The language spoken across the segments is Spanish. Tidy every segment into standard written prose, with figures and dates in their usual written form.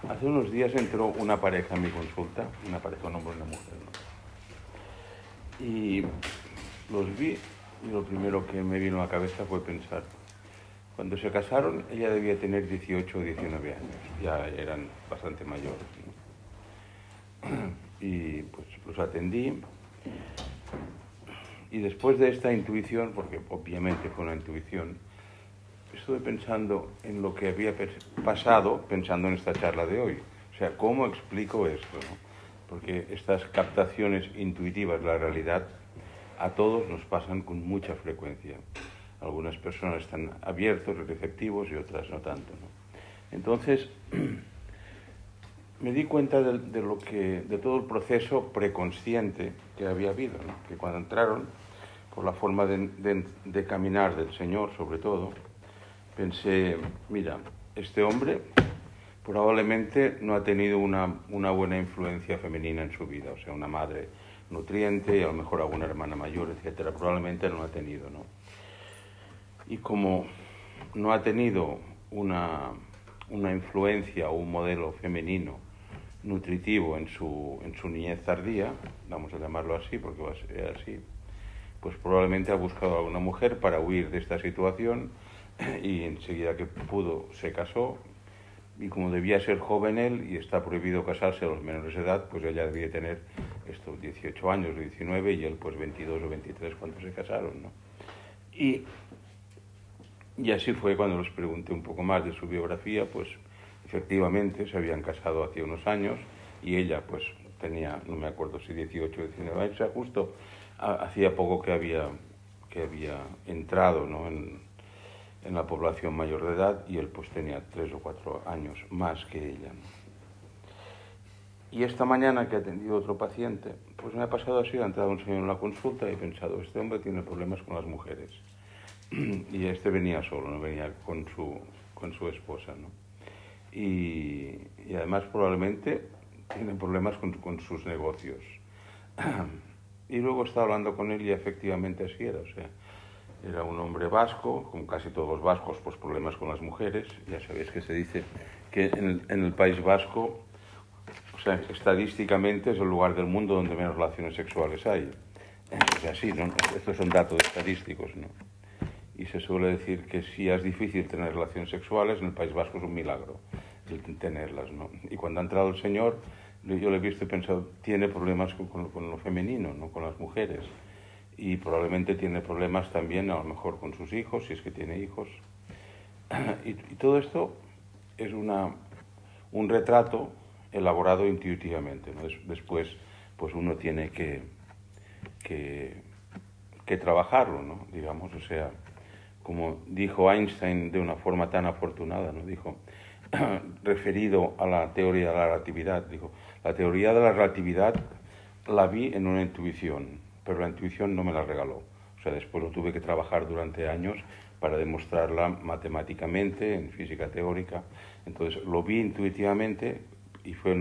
Hace unos días entró una pareja en mi consulta, una pareja, un hombre y una mujer, ¿no? Y los vi y lo primero que me vino a la cabeza fue pensar, cuando se casaron ella debía tener 18 o 19 años, ya eran bastante mayores, ¿no? Y pues los atendí y después de esta intuición, porque obviamente fue una intuición, estuve pensando en lo que había pasado pensando en esta charla de hoy. O sea, ¿cómo explico esto, no? Porque estas captaciones intuitivas de la realidad a todos nos pasan con mucha frecuencia. Algunas personas están abiertos y receptivos y otras no tanto, ¿no? Entonces, me di cuenta de todo el proceso preconsciente que había habido, ¿no? Que cuando entraron, por la forma de caminar del Señor, sobre todo, pensé, mira, este hombre probablemente no ha tenido una buena influencia femenina en su vida, o sea, una madre nutriente y a lo mejor alguna hermana mayor, etcétera, probablemente no ha tenido, ¿no? Y como no ha tenido una influencia o un modelo femenino nutritivo en su niñez tardía, vamos a llamarlo así porque va a ser así, pues probablemente ha buscado a alguna mujer para huir de esta situación y enseguida que pudo se casó y como debía ser joven él y está prohibido casarse a los menores de edad, pues ella debía tener estos 18 años o 19 y él pues 22 o 23 cuando se casaron, ¿no? Y así fue cuando les pregunté un poco más de su biografía, pues efectivamente se habían casado hace unos años y ella pues tenía, no me acuerdo si 18 o 19 años, o sea, justo hacía poco que había entrado, ¿no? en la población mayor de edad y él pues tenía 3 o 4 años más que ella, ¿no? Y esta mañana que he atendido a otro paciente, pues me ha pasado así, ha entrado un señor en la consulta y he pensado, este hombre tiene problemas con las mujeres. Y este venía solo, no venía con su esposa, ¿no? Y además probablemente tiene problemas con sus negocios. Y luego estaba hablando con él y efectivamente así era, o sea, era un hombre vasco, como casi todos los vascos, pues problemas con las mujeres. Ya sabéis que se dice que en el País Vasco, o sea, estadísticamente es el lugar del mundo donde menos relaciones sexuales hay. O sea, sí, ¿no? Estos son datos estadísticos, ¿no? Y se suele decir que si es difícil tener relaciones sexuales, en el País Vasco es un milagro el tenerlas, ¿no? Y cuando ha entrado el señor, yo le he visto y pensado, tiene problemas con lo femenino, ¿no? Con las mujeres. Y probablemente tiene problemas también, a lo mejor, con sus hijos, si es que tiene hijos. Y todo esto es un retrato elaborado intuitivamente, ¿no? Después, pues uno tiene que trabajarlo, ¿no? Digamos, o sea, como dijo Einstein de una forma tan afortunada, ¿no? Dijo, referido a la teoría de la relatividad, dijo, la teoría de la relatividad la vi en una intuición, pero la intuición no me la regaló. O sea, después lo tuve que trabajar durante años para demostrarla matemáticamente, en física teórica. Entonces lo vi intuitivamente y fue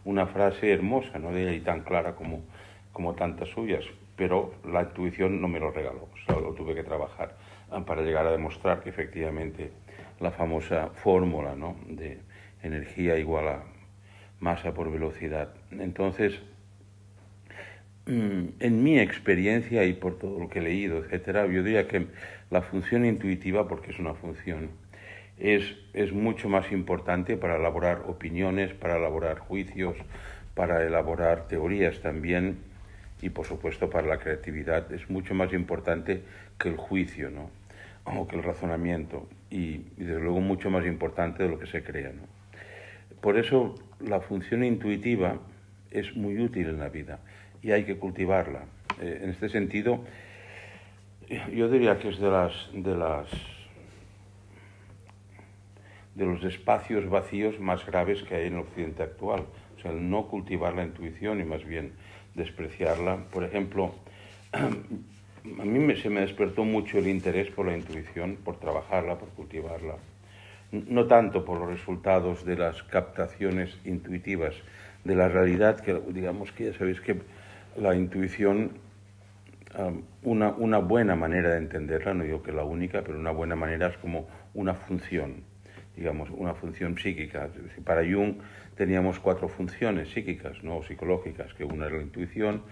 una frase hermosa, ¿no? De ella y tan clara como tantas suyas, pero la intuición no me lo regaló, o sea, lo tuve que trabajar para llegar a demostrar que efectivamente la famosa fórmula, ¿no? De energía igual a masa por velocidad. Entonces, en mi experiencia y por todo lo que he leído, etcétera, yo diría que la función intuitiva, porque es una función, es mucho más importante para elaborar opiniones, para elaborar juicios, para elaborar teorías también, y por supuesto para la creatividad. Es mucho más importante que el juicio, ¿no? O que el razonamiento, y desde luego mucho más importante de lo que se crea, ¿no? Por eso la función intuitiva es muy útil en la vida y hay que cultivarla. En este sentido, yo diría que es de los espacios vacíos más graves que hay en el occidente actual. O sea, el no cultivar la intuición y más bien despreciarla. Por ejemplo, a mí se me despertó mucho el interés por la intuición, por trabajarla, por cultivarla. No tanto por los resultados de las captaciones intuitivas de la realidad, que digamos que ya sabéis que la intuición, una buena manera de entenderla, no digo que la única, pero una buena manera es como una función. digamos, una función psíquica. Es decir, para Jung teníamos 4 funciones psíquicas, ¿no? O psicológicas, que una era la intuición,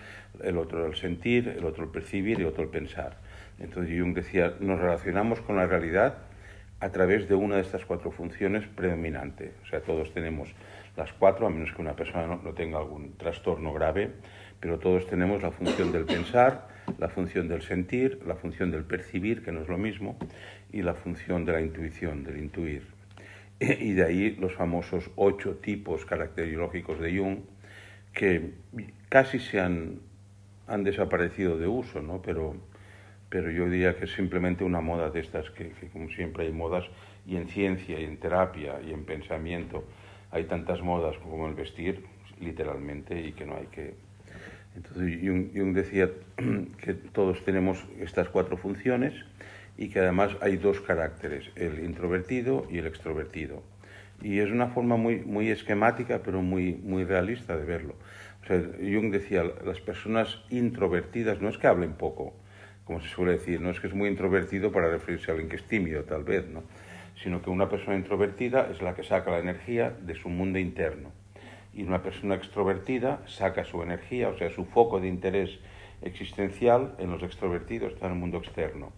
el otro era el sentir, el otro el percibir y otro el pensar. Entonces Jung decía, nos relacionamos con la realidad a través de una de estas 4 funciones predominante. O sea, todos tenemos las 4, a menos que una persona no tenga algún trastorno grave, pero todos tenemos la función del pensar, la función del sentir, la función del percibir, que no es lo mismo, y la función de la intuición, del intuir. Y de ahí los famosos 8 tipos caracterológicos de Jung, que casi se han desaparecido de uso, ¿no? Pero yo diría que es simplemente una moda de estas, que como siempre hay modas, y en ciencia, y en terapia, y en pensamiento, hay tantas modas como el vestir, literalmente, y que no hay que... Entonces Jung decía que todos tenemos estas 4 funciones, y que además hay 2 caracteres, el introvertido y el extrovertido. Y es una forma muy esquemática, pero muy realista de verlo. O sea, Jung decía, las personas introvertidas no es que hablen poco, como se suele decir, no es que es muy introvertido para referirse a alguien que es tímido, tal vez, ¿no? Sino que una persona introvertida es la que saca la energía de su mundo interno. Y una persona extrovertida saca su energía, o sea, su foco de interés existencial en los extrovertidos, está en el mundo externo.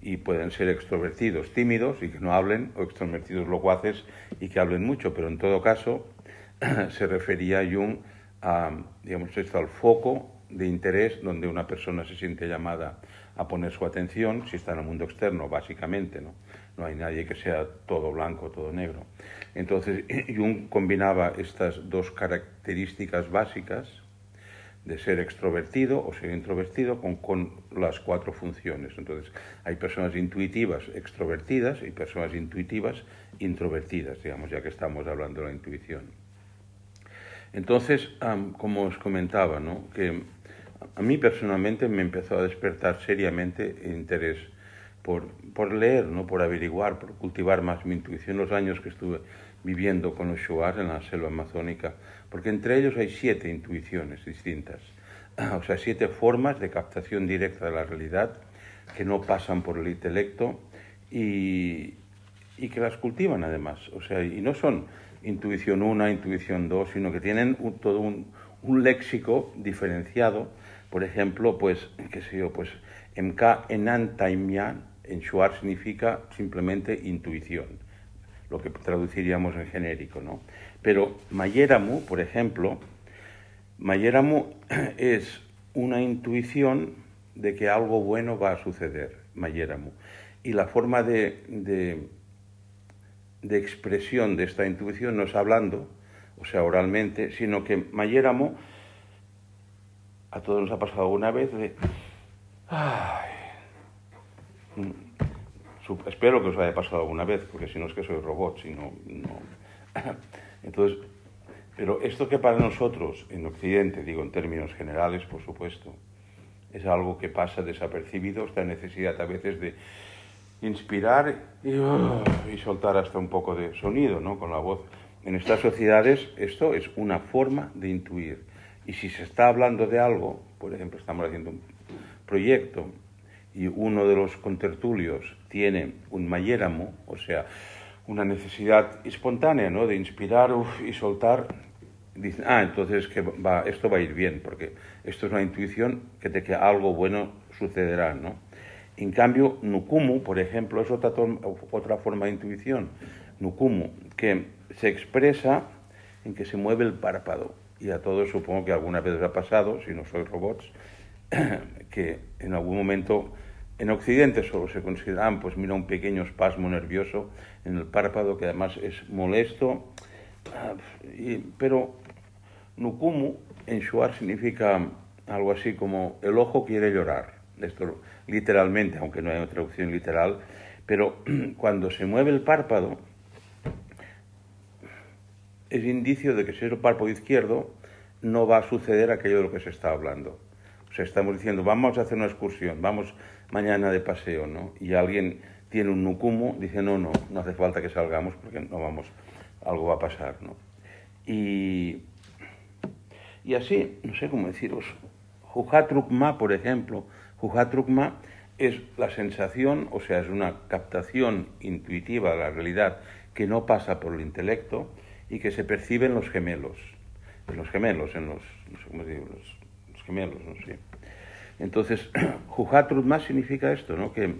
Y pueden ser extrovertidos tímidos y que no hablen, o extrovertidos locuaces y que hablen mucho, pero en todo caso se refería Jung a, digamos, esto, al foco de interés donde una persona se siente llamada a poner su atención, si está en el mundo externo, básicamente, ¿no? No hay nadie que sea todo blanco, todo negro. Entonces, Jung combinaba estas 2 características básicas de ser extrovertido o ser introvertido con las 4 funciones. Entonces, hay personas intuitivas extrovertidas y personas intuitivas introvertidas, digamos, ya que estamos hablando de la intuición. Entonces, como os comentaba, ¿no?, que a mí personalmente me empezó a despertar seriamente interés por leer, ¿no?, por averiguar, por cultivar más mi intuición los años que estuve viviendo con los Shuar en la selva amazónica, porque entre ellos hay 7 intuiciones distintas, o sea, 7 formas de captación directa de la realidad que no pasan por el intelecto y que las cultivan además, o sea, y no son intuición 1, intuición 2, sino que tienen todo un léxico diferenciado. Por ejemplo, pues, qué sé yo, pues, Mk Enan Taimian en Shuar significa simplemente intuición, lo que traduciríamos en genérico, ¿no? Pero Mayeramu, por ejemplo, Mayeramu es una intuición de que algo bueno va a suceder, Mayeramu. Y la forma de expresión de esta intuición no es hablando, o sea, oralmente, sino que Mayeramu, a todos nos ha pasado alguna vez de... espero que os haya pasado alguna vez, porque si no es que soy robot, no. Entonces, pero esto que para nosotros en Occidente, digo en términos generales, por supuesto, es algo que pasa desapercibido, esta necesidad a veces de inspirar y soltar hasta un poco de sonido, ¿no?, con la voz. En estas sociedades esto es una forma de intuir. Y si se está hablando de algo, por ejemplo, estamos haciendo un proyecto y uno de los contertulios tiene un mayéramo, o sea, una necesidad espontánea, ¿no?, de inspirar y soltar, dicen, entonces esto va a ir bien, porque esto es una intuición de que algo bueno sucederá, ¿no? En cambio, Nukumu, por ejemplo, es otra forma de intuición. Nukumu, que se expresa en que se mueve el párpado. Y a todos supongo que alguna vez os ha pasado, si no sois robots, que en algún momento, en Occidente solo se considera, pues mira, un pequeño espasmo nervioso en el párpado, que además es molesto, pero Nukumu en Shuar significa algo así como el ojo quiere llorar. Esto literalmente, aunque no hay una traducción literal, pero cuando se mueve el párpado es indicio de que si es el párpado izquierdo no va a suceder aquello de lo que se está hablando. O sea, estamos diciendo, vamos a hacer una excursión, vamos mañana de paseo, ¿no? Y alguien tiene un nukumu, dice, no hace falta que salgamos porque no vamos, algo va a pasar, ¿no? Y así, no sé cómo deciros, Juhatrukma, por ejemplo, Juhatrukma es la sensación, o sea, es una captación intuitiva de la realidad que no pasa por el intelecto y que se percibe en los gemelos, no sé cómo digo, los gemelos, no sé. Entonces, Juhatrudma significa esto, ¿no? Que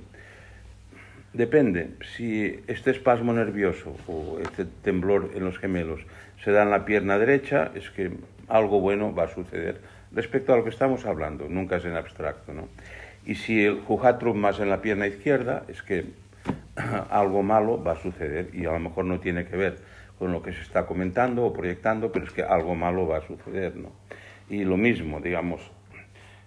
depende, si este espasmo nervioso o este temblor en los gemelos se da en la pierna derecha, es que algo bueno va a suceder respecto a lo que estamos hablando, nunca es en abstracto, ¿no? Y si el Juhatrudma es en la pierna izquierda, es que algo malo va a suceder y a lo mejor no tiene que ver con lo que se está comentando o proyectando, pero es que algo malo va a suceder, ¿no? Y lo mismo, digamos,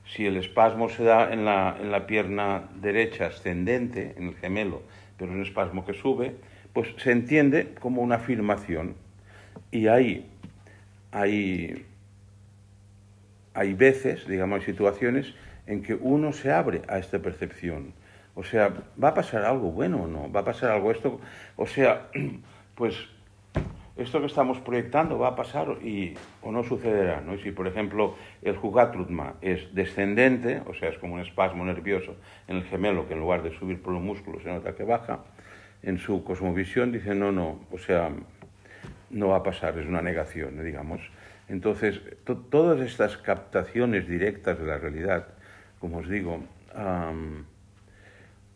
si el espasmo se da en la pierna derecha ascendente, en el gemelo, pero es un espasmo que sube, pues se entiende como una afirmación. Y hay veces, digamos, hay situaciones en que uno se abre a esta percepción. O sea, ¿va a pasar algo bueno o no? ¿Va a pasar algo esto? O sea, pues esto que estamos proyectando va a pasar o no sucederá, ¿no? Y si, por ejemplo, el Juhatrudma es descendente, o sea, es como un espasmo nervioso en el gemelo que en lugar de subir por los músculos se nota que baja, en su cosmovisión dice, no, o sea, no va a pasar, es una negación, digamos. Entonces, todas estas captaciones directas de la realidad, como os digo,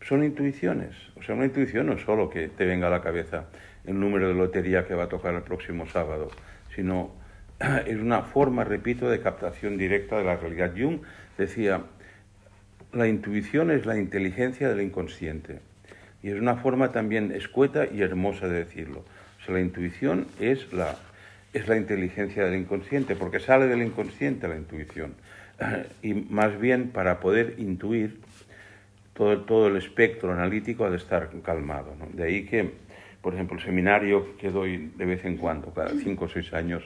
son intuiciones. O sea, una intuición no es solo que te venga a la cabeza el número de lotería que va a tocar el próximo sábado, sino es una forma, repito, de captación directa de la realidad. Jung decía, la intuición es la inteligencia del inconsciente. Y es una forma también escueta y hermosa de decirlo. O sea, la intuición es la inteligencia del inconsciente, porque sale del inconsciente la intuición. Y más bien, para poder intuir, todo el espectro analítico ha de estar calmado, ¿no? De ahí que, por ejemplo, el seminario que doy de vez en cuando, cada 5 o 6 años,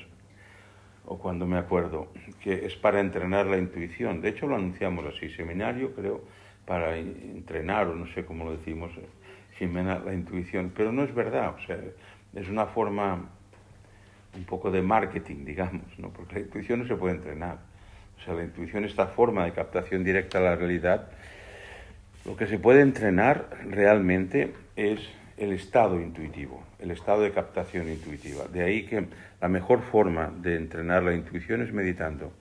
o cuando me acuerdo, que es para entrenar la intuición. De hecho, lo anunciamos así, seminario, creo, para entrenar, o no sé cómo lo decimos, Jimena, la intuición. Pero no es verdad, o sea, es una forma un poco de marketing, digamos, ¿no? Porque la intuición no se puede entrenar. O sea, la intuición, esta forma de captación directa a la realidad, lo que se puede entrenar realmente es el estado intuitivo, el estado de captación intuitiva. De ahí que la mejor forma de entrenar la intuición es meditando,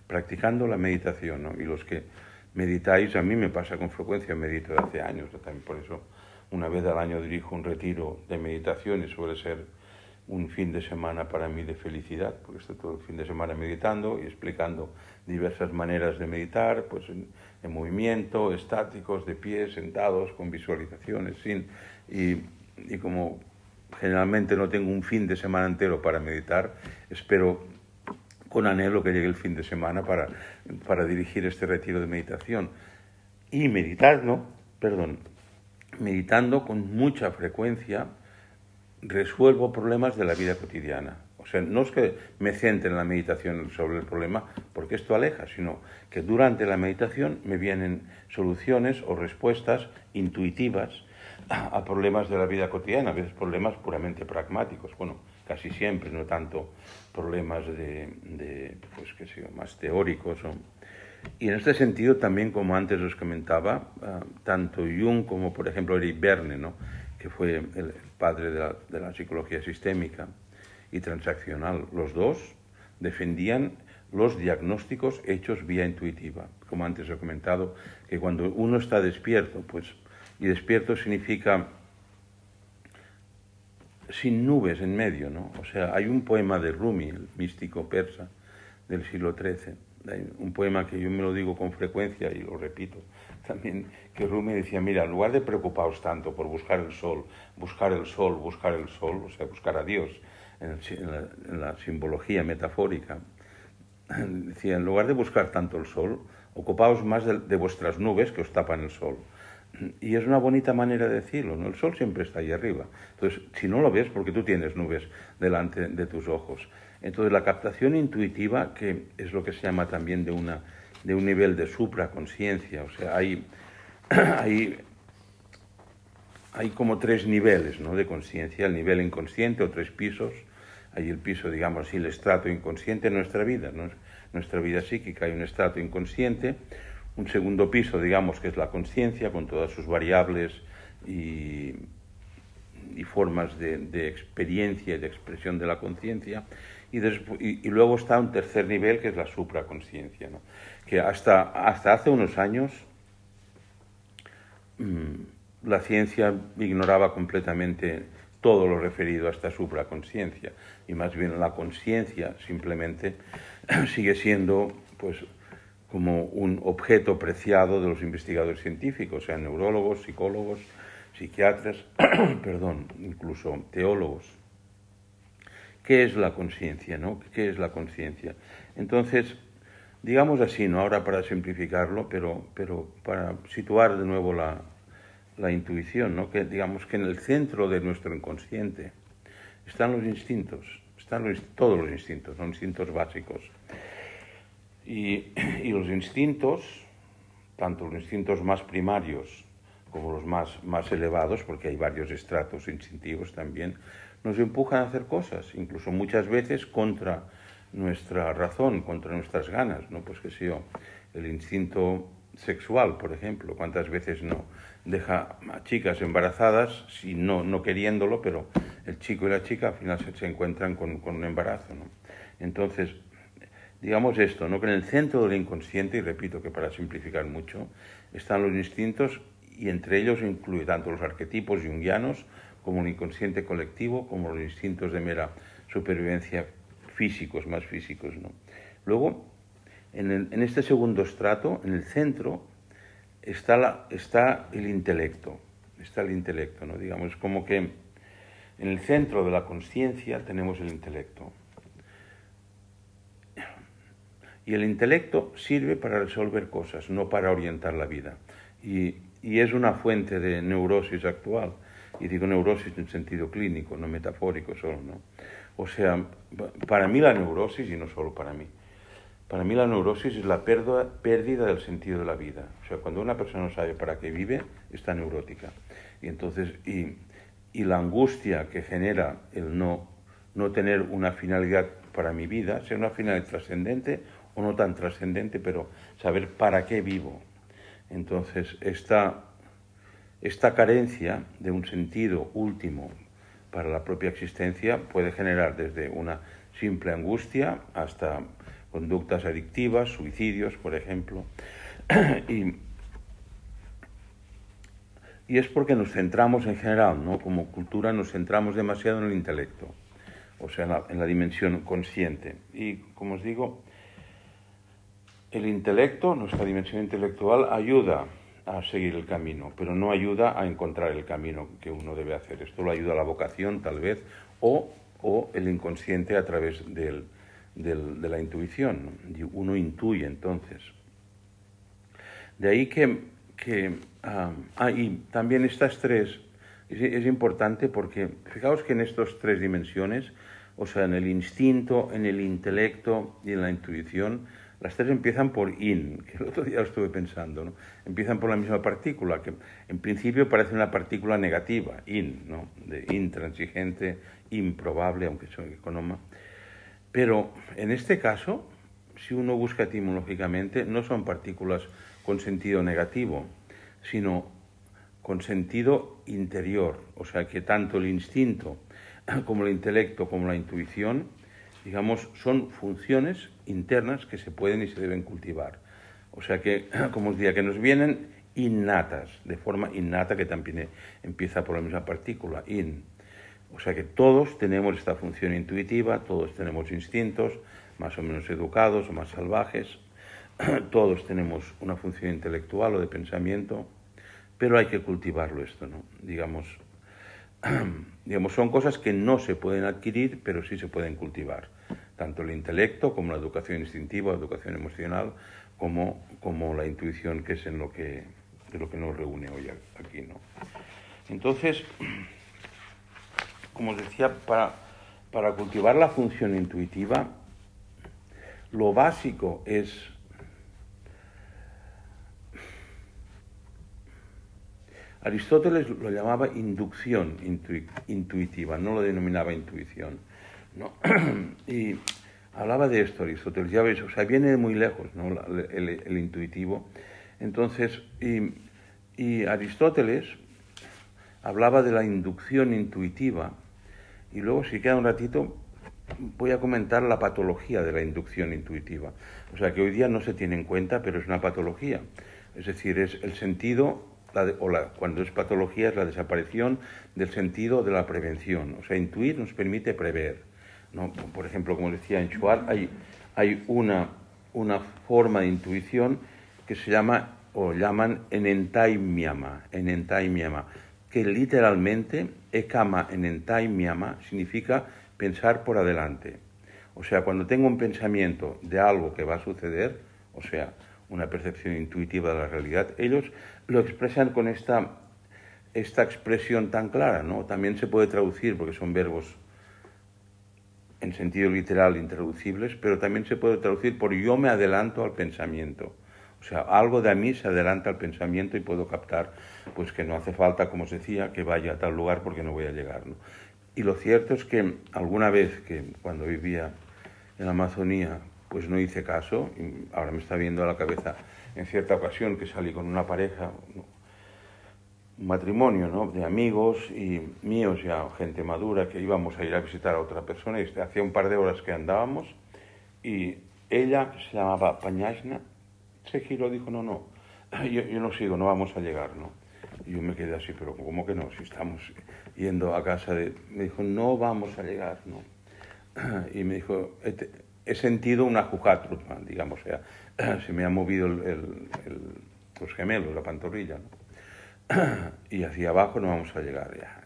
practicando la meditación, ¿no? Y los que meditáis, a mí me pasa con frecuencia, medito desde hace años, también por eso una vez al año dirijo un retiro de meditación y suele ser un fin de semana para mí de felicidad, porque estoy todo el fin de semana meditando y explicando diversas maneras de meditar, pues en movimiento, estáticos, de pie, sentados, con visualizaciones, y como generalmente no tengo un fin de semana entero para meditar, espero con anhelo que llegue el fin de semana para dirigir este retiro de meditación. Y meditando con mucha frecuencia, resuelvo problemas de la vida cotidiana. O sea, no es que me centre en la meditación sobre el problema, porque esto aleja, sino que durante la meditación me vienen soluciones o respuestas intuitivas a problemas de la vida cotidiana, a veces problemas puramente pragmáticos, bueno, casi siempre, no tanto problemas pues qué sé yo, más teóricos. Y en este sentido también, como antes os comentaba, tanto Jung como, por ejemplo, Eric Berne, ¿no?, que fue el padre de la psicología sistémica y transaccional, los dos defendían los diagnósticos hechos vía intuitiva. Como antes he comentado, que cuando uno está despierto, pues, y despierto significa sin nubes en medio, ¿no? O sea, hay un poema de Rumi, el místico persa del siglo XIII, un poema que yo me lo digo con frecuencia y lo repito también, que Rumi decía, mira, en lugar de preocuparos tanto por buscar el sol, o sea, buscar a Dios en la simbología metafórica, decía, en lugar de buscar tanto el sol, ocupaos más de vuestras nubes que os tapan el sol. Y es una bonita manera de decirlo, ¿no? El sol siempre está ahí arriba. Entonces, si no lo ves, porque tú tienes nubes delante de tus ojos. Entonces, la captación intuitiva, que es lo que se llama también de un nivel de supraconsciencia, o sea, hay como 3 niveles, ¿no?, de conciencia, el nivel inconsciente o 3 pisos. Hay el piso, digamos así, el estrato inconsciente en nuestra vida, ¿no? Nuestra vida psíquica hay un estrato inconsciente, un segundo piso, digamos, que es la conciencia, con todas sus variables y formas de experiencia y de expresión de la conciencia, y luego está un tercer nivel, que es la supraconsciencia, ¿no? Que hasta hace unos años la ciencia ignoraba completamente todo lo referido a esta supraconsciencia, y más bien la consciencia simplemente sigue siendo, pues, como un objeto preciado de los investigadores científicos, sean neurólogos, psicólogos, psiquiatras, perdón, incluso teólogos. ¿Qué es la conciencia, no? ¿Qué es la conciencia? Entonces, digamos así, ¿no? Ahora para simplificarlo, pero para situar de nuevo la intuición, ¿no? Que digamos que en el centro de nuestro inconsciente están los instintos, todos los instintos, son instintos básicos. Y los instintos, tanto los instintos más primarios como los más elevados, porque hay varios estratos instintivos también, nos empujan a hacer cosas, incluso muchas veces contra nuestra razón, contra nuestras ganas, ¿no? Pues qué sé yo, el instinto sexual, por ejemplo, cuántas veces no deja a chicas embarazadas, si no queriéndolo, pero el chico y la chica al final se encuentran con un embarazo, ¿no? Entonces, digamos esto, ¿no? Que en el centro del inconsciente, y repito que para simplificar mucho, están los instintos, y entre ellos incluye tanto los arquetipos junguianos como el inconsciente colectivo, como los instintos de mera supervivencia físicos, más físicos, ¿no? Luego, en este segundo estrato, en el centro, está el intelecto, ¿no? Digamos, como que en el centro de la conciencia tenemos el intelecto. Y el intelecto sirve para resolver cosas, no para orientar la vida. Y es una fuente de neurosis actual. Y digo neurosis en sentido clínico, no metafórico solo, ¿no? O sea, para mí la neurosis, y no solo para mí la neurosis es la pérdida del sentido de la vida. O sea, cuando una persona no sabe para qué vive, está neurótica. Y entonces, y la angustia que genera el no tener una finalidad para mi vida, sea una finalidad trascendente o no tan trascendente, pero saber para qué vivo. Entonces, esta carencia de un sentido último para la propia existencia puede generar desde una simple angustia hasta conductas adictivas, suicidios, por ejemplo. Y es porque nos centramos en general, ¿no? Como cultura nos centramos demasiado en el intelecto, o sea, en la dimensión consciente. Y, como os digo, el intelecto, nuestra dimensión intelectual, ayuda a seguir el camino, pero no ayuda a encontrar el camino que uno debe hacer. Esto lo ayuda a la vocación, tal vez, o el inconsciente a través de la intuición, ¿no? Uno intuye entonces. De ahí y también estas tres, es importante porque, fijaos que en estas tres dimensiones, o sea, en el instinto, en el intelecto y en la intuición, las tres empiezan por in, que el otro día lo estuve pensando, ¿no? Empiezan por la misma partícula, que en principio parece una partícula negativa, in, ¿no? De intransigente, improbable, aunque soy economa. Pero en este caso, si uno busca etimológicamente, no son partículas con sentido negativo, sino con sentido interior. O sea que tanto el instinto como el intelecto como la intuición, digamos, son funciones internas que se pueden y se deben cultivar. O sea que, como os diría, que nos vienen innatas, de forma innata, que también empieza por la misma partícula, in. O sea que todos tenemos esta función intuitiva, todos tenemos instintos, más o menos educados o más salvajes, todos tenemos una función intelectual o de pensamiento, pero hay que cultivarlo esto, ¿no? Digamos, son cosas que no se pueden adquirir, pero sí se pueden cultivar. Tanto el intelecto como la educación instintiva, la educación emocional, como la intuición, que es de lo que nos reúne hoy aquí, ¿no? Entonces, como os decía, para cultivar la función intuitiva, lo básico es Aristóteles lo llamaba inducción intuitiva, no lo denominaba intuición, ¿no? Y hablaba de esto Aristóteles, ya veis, o sea, viene de muy lejos, ¿no? El intuitivo, Entonces, y Aristóteles hablaba de la inducción intuitiva, y luego, si queda un ratito, voy a comentar la patología de la inducción intuitiva. O sea, que hoy día no se tiene en cuenta, pero es una patología. Es decir, es el sentido, cuando es patología, es la desaparición del sentido de la prevención. O sea, intuir nos permite prever, ¿no? Por ejemplo, como decía en Schwartz, hay una forma de intuición que se llama, o llaman enentaimiama, que literalmente, ekama enentaimiama, significa pensar por adelante. O sea, cuando tengo un pensamiento de algo que va a suceder, o sea, una percepción intuitiva de la realidad, ellos lo expresan con esta expresión tan clara, ¿no? También se puede traducir, porque son verbos en sentido literal intraducibles, pero también se puede traducir por yo me adelanto al pensamiento. O sea, algo de mí se adelanta al pensamiento y puedo captar, pues que no hace falta, como os decía, que vaya a tal lugar porque no voy a llegar, ¿no? Y lo cierto es que alguna vez que cuando vivía en la Amazonía, pues no hice caso, y ahora me está viendo a la cabeza en cierta ocasión que salí con una pareja, un matrimonio, ¿no?, de amigos y míos ya, gente madura, que íbamos a ir a visitar a otra persona, y hacía un par de horas que andábamos, y ella, que se llamaba Pañasna, se giró y dijo, no, yo no sigo, no vamos a llegar, ¿no? Y yo me quedé así, pero ¿cómo que no? Si estamos yendo a casa de... Me dijo, no vamos a llegar, ¿no? Y me dijo, he sentido una jujatrutman, digamos, o sea, se me ha movido los gemelos, la pantorrilla, ¿no? Y hacia abajo no vamos a llegar ya.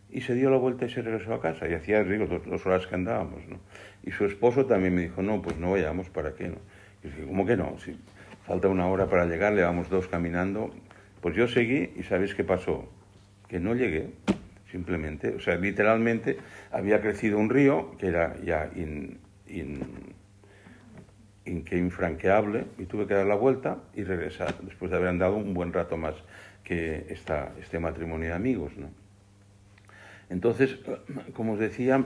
Y se dio la vuelta y se regresó a casa, y hacía, digo, 2 horas que andábamos, ¿no? Y su esposo también me dijo, no, pues no vayamos, ¿para qué, no? Y dije, ¿cómo que no? Si falta 1 hora para llegar, le vamos 2 caminando. Pues yo seguí y ¿sabéis qué pasó? Que no llegué, simplemente. O sea, literalmente había crecido un río que era ya infranqueable, y tuve que dar la vuelta y regresar, después de haber andado un buen rato más que este matrimonio de amigos, ¿no? Entonces, como os decía,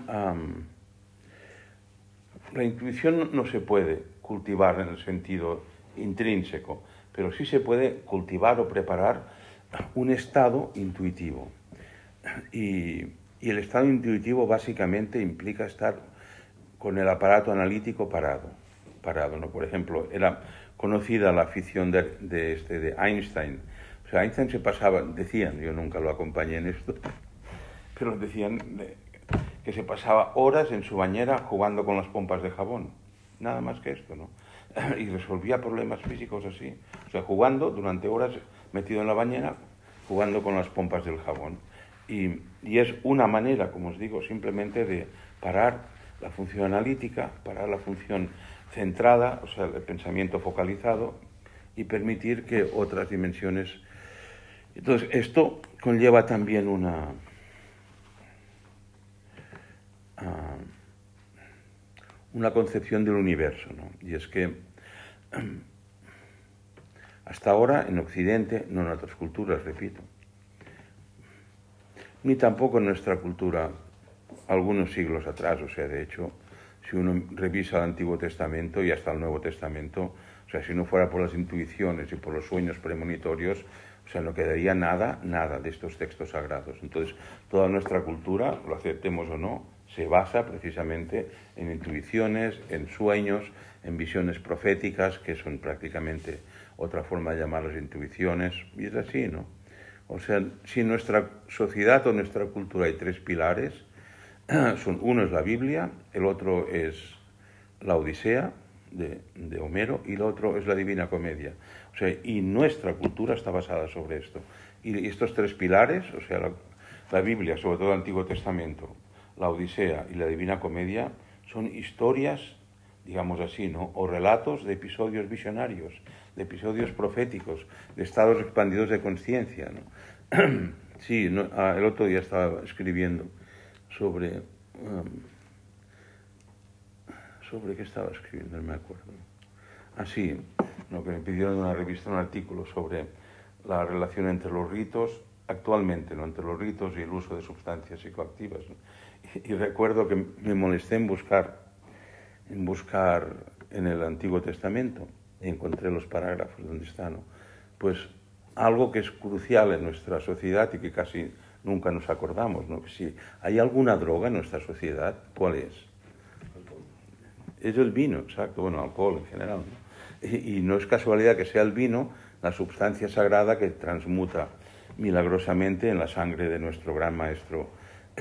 la intuición no se puede cultivar en el sentido intrínseco, pero sí se puede cultivar o preparar un estado intuitivo. Y el estado intuitivo básicamente implica estar con el aparato analítico parado, ¿no? Por ejemplo, era conocida la afición de Einstein. O sea, Einstein se pasaba, decían, yo nunca lo acompañé en esto, pero decían que se pasaba horas en su bañera jugando con las pompas de jabón. Nada más que esto, ¿no? Y resolvía problemas físicos así. O sea, jugando durante horas metido en la bañera, jugando con las pompas del jabón. Y es una manera, como os digo, simplemente de parar la función analítica, parar la función centrada, o sea, el pensamiento focalizado, y permitir que otras dimensiones... Entonces, esto conlleva también una concepción del universo, ¿no? Y es que hasta ahora en Occidente, no en otras culturas, repito, ni tampoco en nuestra cultura algunos siglos atrás, o sea, de hecho, si uno revisa el Antiguo Testamento y hasta el Nuevo Testamento, o sea, si no fuera por las intuiciones y por los sueños premonitorios, o sea, no quedaría nada de estos textos sagrados. Entonces, toda nuestra cultura, lo aceptemos o no, se basa precisamente en intuiciones, en sueños, en visiones proféticas, que son prácticamente otra forma de llamar las intuiciones, y es así, ¿no? O sea, si en nuestra sociedad o nuestra cultura hay 3 pilares, uno es la Biblia, el otro es la Odisea de Homero, y el otro es la Divina Comedia. O sea, y nuestra cultura está basada sobre esto. Y estos 3 pilares, o sea, la Biblia, sobre todo el Antiguo Testamento, la Odisea y la Divina Comedia, son historias, digamos así, ¿no?, o relatos de episodios visionarios, de episodios proféticos, de estados expandidos de conciencia, ¿no? Sí, no, el otro día estaba escribiendo sobre qué estaba escribiendo, no me acuerdo. Sí, lo que me pidieron en una revista, un artículo sobre la relación entre los ritos, actualmente, ¿no?, entre los ritos y el uso de sustancias psicoactivas, ¿no? Y recuerdo que me molesté en buscar en el Antiguo Testamento, y encontré los parágrafos donde está, ¿no?, pues algo que es crucial en nuestra sociedad y que casi nunca nos acordamos, ¿no? Si hay alguna droga en nuestra sociedad, ¿cuál es? Es el vino, exacto, bueno, alcohol en general, ¿no? Y no es casualidad que sea el vino la sustancia sagrada que transmuta milagrosamente en la sangre de nuestro gran Maestro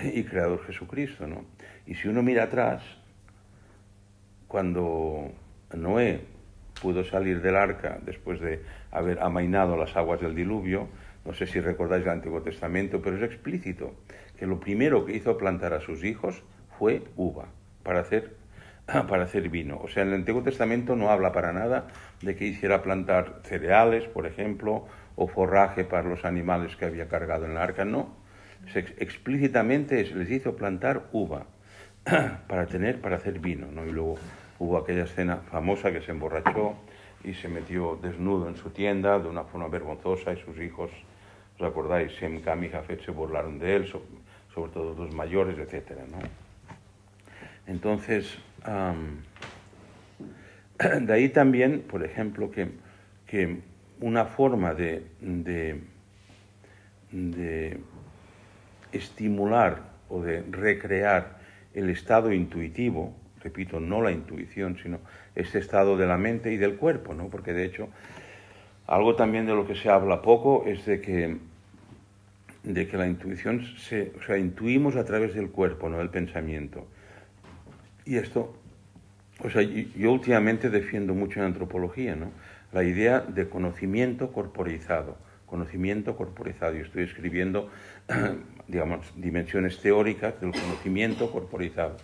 y Creador Jesucristo, ¿no? Y si uno mira atrás, cuando Noé pudo salir del arca después de haber amainado las aguas del diluvio, no sé si recordáis el Antiguo Testamento, pero es explícito que lo primero que hizo plantar a sus hijos fue uva para hacer vino. O sea, en el Antiguo Testamento no habla para nada de que hiciera plantar cereales, por ejemplo, o forraje para los animales que había cargado en el arca, no. Explícitamente les hizo plantar uva para hacer vino, ¿no? Y luego hubo aquella escena famosa que se emborrachó y se metió desnudo en su tienda de una forma vergonzosa y sus hijos, ¿os acordáis? Sem, Cam y Jafet se burlaron de él, sobre todo los mayores, etcétera, ¿no? Entonces, de ahí también, por ejemplo, que una forma de estimular o de recrear el estado intuitivo, repito, no la intuición, sino este estado de la mente y del cuerpo, ¿no? Porque de hecho, algo también de lo que se habla poco es de que la intuición intuimos a través del cuerpo, no del pensamiento. Y esto, yo últimamente defiendo mucho en antropología, ¿no? La idea de conocimiento corporizado. Y estoy escribiendo, digamos, dimensiones teóricas del conocimiento corporizado.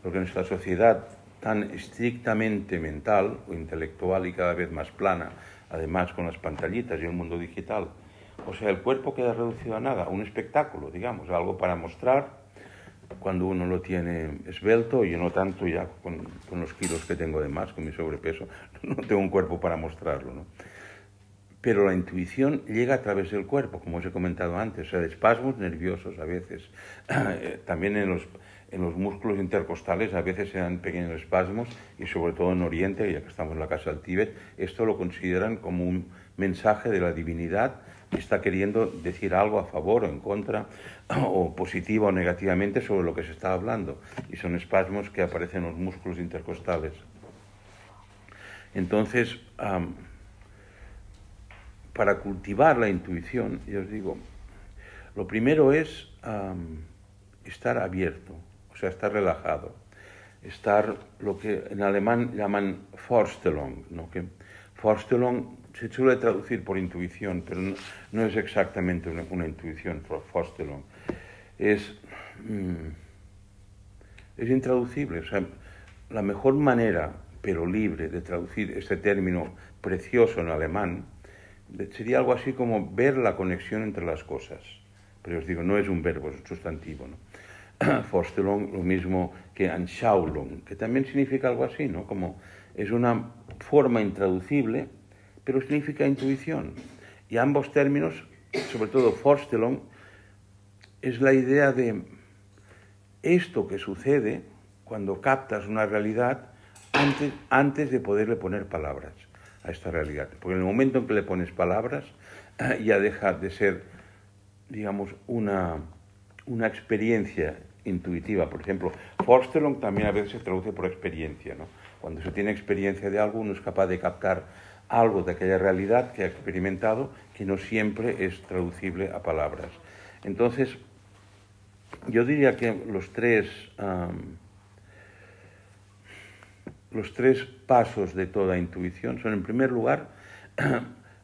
Porque nuestra sociedad tan estrictamente mental o intelectual y cada vez más plana, además con las pantallitas y el mundo digital, el cuerpo queda reducido a nada, un espectáculo, digamos, algo para mostrar cuando uno lo tiene esbelto. Yo no tanto ya con los kilos que tengo de más, con mi sobrepeso, no tengo un cuerpo para mostrarlo, ¿no? Pero la intuición llega a través del cuerpo, como os he comentado antes, de espasmos nerviosos a veces, también en los músculos intercostales a veces se dan pequeños espasmos, y sobre todo en Oriente, ya que estamos en la casa del Tíbet, esto lo consideran como un mensaje de la divinidad que está queriendo decir algo a favor o en contra, o positivo o negativamente sobre lo que se está hablando, y son espasmos que aparecen en los músculos intercostales. Entonces, para cultivar la intuición, yo os digo, lo primero es estar abierto, estar relajado, estar lo que en alemán llaman Vorstellung, ¿no? Que Vorstellung se suele traducir por intuición, pero no es exactamente una intuición, Vorstellung. Es intraducible. La mejor manera, pero libre, de traducir este término precioso en alemán sería algo así como ver la conexión entre las cosas. Pero os digo, no es un verbo, es un sustantivo, ¿no? Vorstellung, lo mismo que Anschauung, que también significa algo así, ¿no? Como es una forma intraducible, pero significa intuición. Y ambos términos, sobre todo Vorstellung, es la idea de esto que sucede cuando captas una realidad antes de poderle poner palabras a esta realidad. Porque en el momento en que le pones palabras, ya deja de ser, digamos, una experiencia intuitiva. Por ejemplo, Vorstellung también a veces se traduce por experiencia, ¿no? Cuando se tiene experiencia de algo, uno es capaz de captar algo de aquella realidad que ha experimentado, que no siempre es traducible a palabras. Entonces, yo diría que los tres pasos de toda intuición son, en primer lugar,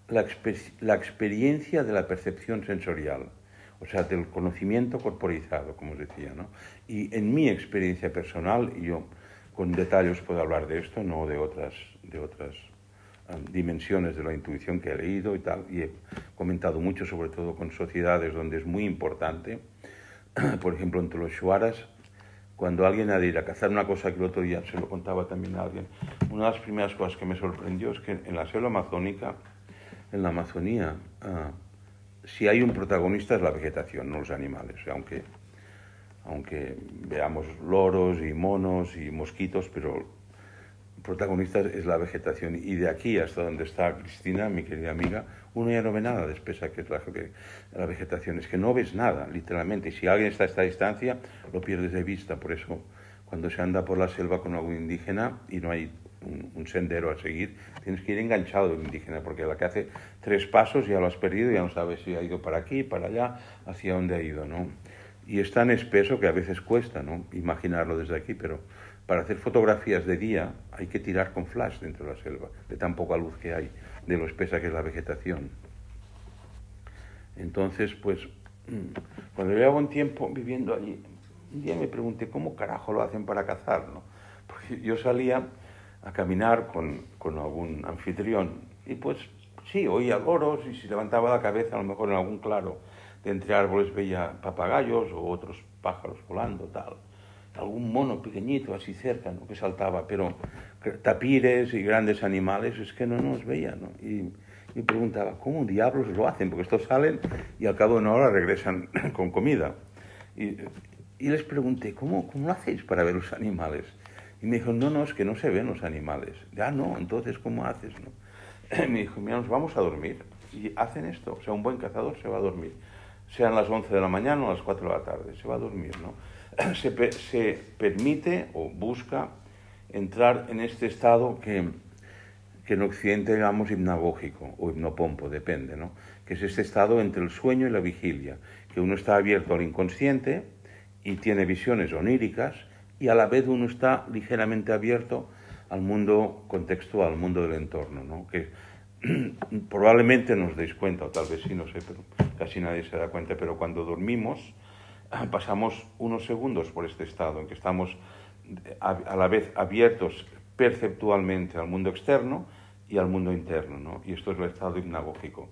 la experiencia de la percepción sensorial, del conocimiento corporizado, como os decía, ¿no? Y en mi experiencia personal, y yo con detalles puedo hablar de esto, no de otras dimensiones de la intuición que he leído y tal, y he comentado mucho, sobre todo con sociedades donde es muy importante. Por ejemplo, entre los shuaras, cuando alguien ha de ir a cazar una cosa que el otro día se lo contaba también a alguien, una de las primeras cosas que me sorprendió es que en la selva amazónica, en la Amazonía, si hay un protagonista es la vegetación, no los animales. Aunque veamos loros y monos y mosquitos, pero protagonista es la vegetación. Y de aquí hasta donde está Cristina, mi querida amiga, uno ya no ve nada de espesa que es la vegetación. Es que no ves nada, literalmente. Y si alguien está a esta distancia, lo pierdes de vista. Por eso, cuando se anda por la selva con algún indígena y no hay un sendero a seguir, tienes que ir enganchado del indígena, porque la que hace 3 pasos ya lo has perdido, ya no sabes si ha ido para aquí, para allá, hacia dónde ha ido, ¿no? Y es tan espeso que a veces cuesta, ¿no?, imaginarlo desde aquí, pero para hacer fotografías de día hay que tirar con flash dentro de la selva, de tan poca luz que hay, de lo espesa que es la vegetación. Entonces, pues, cuando llevaba un tiempo viviendo allí, un día me pregunté cómo carajo lo hacen para cazar, ¿no? Porque yo salía a caminar con algún anfitrión y pues sí, oía loros y si levantaba la cabeza a lo mejor en algún claro de entre árboles veía papagayos o otros pájaros volando, tal. Algún mono pequeñito así cerca, ¿no?, que saltaba, pero tapires y grandes animales es que no nos veía, ¿no? Y me preguntaba, ¿cómo diablos lo hacen? Porque estos salen y al cabo de una hora regresan con comida. Y les pregunté, ¿cómo lo hacéis para ver los animales? Y me dijo, no, es que no se ven los animales. Ya no, entonces, ¿cómo haces, no? Me dijo, mira, nos vamos a dormir. Y hacen esto, o sea, un buen cazador se va a dormir. Sean las 11 de la mañana o las 4 de la tarde, se va a dormir, ¿no? Se permite o busca entrar en este estado que en Occidente llamamos hipnagógico o hipnopompo, depende, ¿no? Que es este estado entre el sueño y la vigilia, que uno está abierto al inconsciente y tiene visiones oníricas y a la vez uno está ligeramente abierto al mundo contextual, al mundo del entorno, ¿no? Que probablemente nos deis cuenta, o tal vez sí, no sé, pero casi nadie se da cuenta, pero cuando dormimos pasamos unos segundos por este estado en que estamos a la vez abiertos perceptualmente al mundo externo y al mundo interno, ¿no? Y esto es el estado hipnagógico.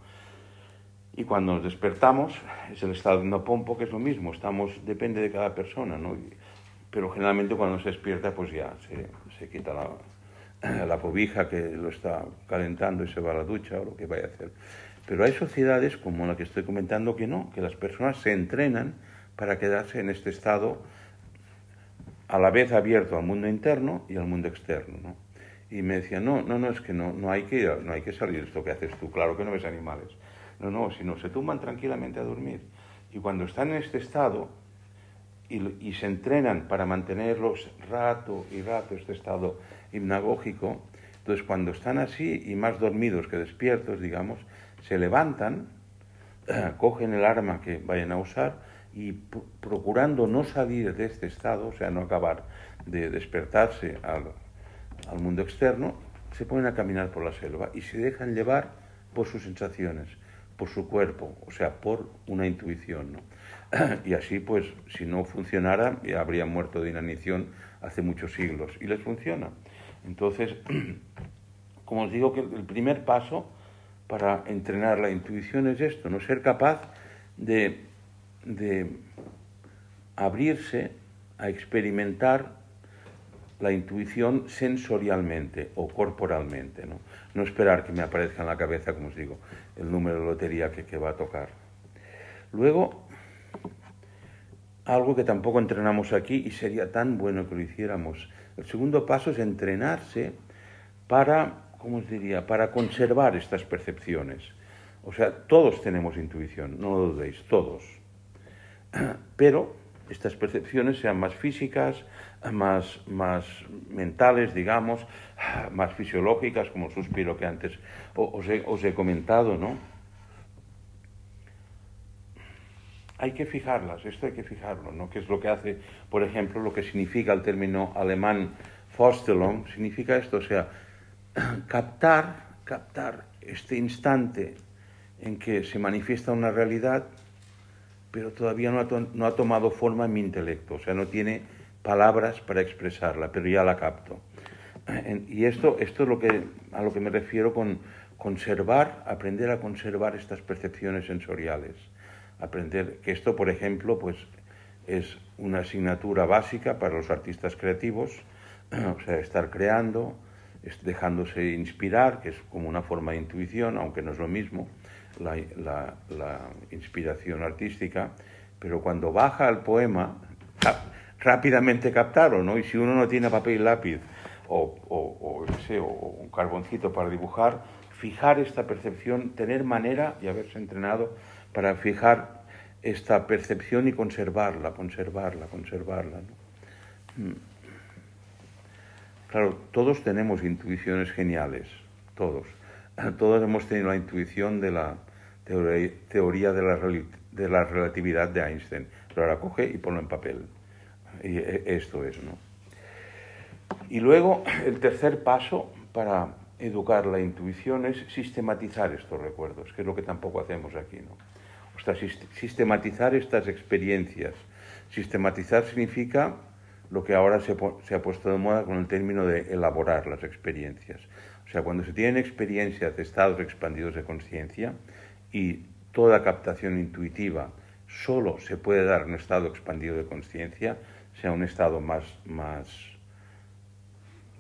Y cuando nos despertamos es el estado hipnopompo, que es lo mismo, depende de cada persona, ¿no? Pero generalmente cuando se despierta pues ya se quita la cobija que lo está calentando y se va a la ducha o lo que vaya a hacer. Pero hay sociedades como la que estoy comentando que no, que las personas se entrenan para quedarse en este estado a la vez abierto al mundo interno y al mundo externo, ¿no? Y me decía, no, es que no hay que salir, esto que haces tú, claro que no ves animales, no, sino se tumban tranquilamente a dormir. Y cuando están en este estado y se entrenan para mantenerlos rato y rato, este estado hipnagógico, entonces cuando están así y más dormidos que despiertos, digamos, se levantan, cogen el arma que vayan a usar y procurando no salir de este estado, o sea, no acabar de despertarse al mundo externo, se ponen a caminar por la selva y se dejan llevar por sus sensaciones, por su cuerpo, o sea, por una intuición, ¿no? Y así, pues, si no funcionara, ya habrían muerto de inanición hace muchos siglos. Y les funciona. Entonces, como os digo, que el primer paso para entrenar la intuición es esto, no ser capaz de abrirse a experimentar la intuición sensorialmente o corporalmente, ¿no? No esperar que me aparezca en la cabeza, como os digo, el número de lotería que va a tocar. Luego, algo que tampoco entrenamos aquí y sería tan bueno que lo hiciéramos. El segundo paso es entrenarse para, ¿cómo os diría?, para conservar estas percepciones. O sea, todos tenemos intuición, no lo dudéis, todos. Pero estas percepciones sean más físicas, más mentales, digamos, más fisiológicas, como el suspiro que antes os he comentado, ¿no? Hay que fijarlas, esto hay que fijarlo, ¿no? Que es lo que hace, por ejemplo, lo que significa el término alemán Vorstellung, significa esto, o sea, captar este instante en que se manifiesta una realidad, pero todavía no ha tomado forma en mi intelecto, o sea, no tiene palabras para expresarla, pero ya la capto. Y esto es a lo que me refiero con aprender a conservar estas percepciones sensoriales. Aprender que esto, por ejemplo, pues es una asignatura básica para los artistas creativos, o sea, estar creando, dejándose inspirar, que es como una forma de intuición, aunque no es lo mismo, la inspiración artística, pero cuando baja el poema, rápidamente captarlo, ¿no? Y si uno no tiene papel y lápiz yo qué sé, o un carboncito para dibujar, fijar esta percepción, tener manera y haberse entrenado para fijar esta percepción y conservarla, ¿no? Claro, todos tenemos intuiciones geniales, todos. Todos hemos tenido la intuición de la teoría de la relatividad de Einstein. Pero ahora coge y ponlo en papel. Y esto es, ¿no? Y luego, el tercer paso para educar la intuición es sistematizar estos recuerdos, que es lo que tampoco hacemos aquí, ¿no? O sea, sistematizar estas experiencias. Sistematizar significa lo que ahora se ha puesto de moda con el término de elaborar las experiencias. O sea, cuando se tienen experiencias de estados expandidos de conciencia y toda captación intuitiva solo se puede dar en un estado expandido de conciencia, sea un estado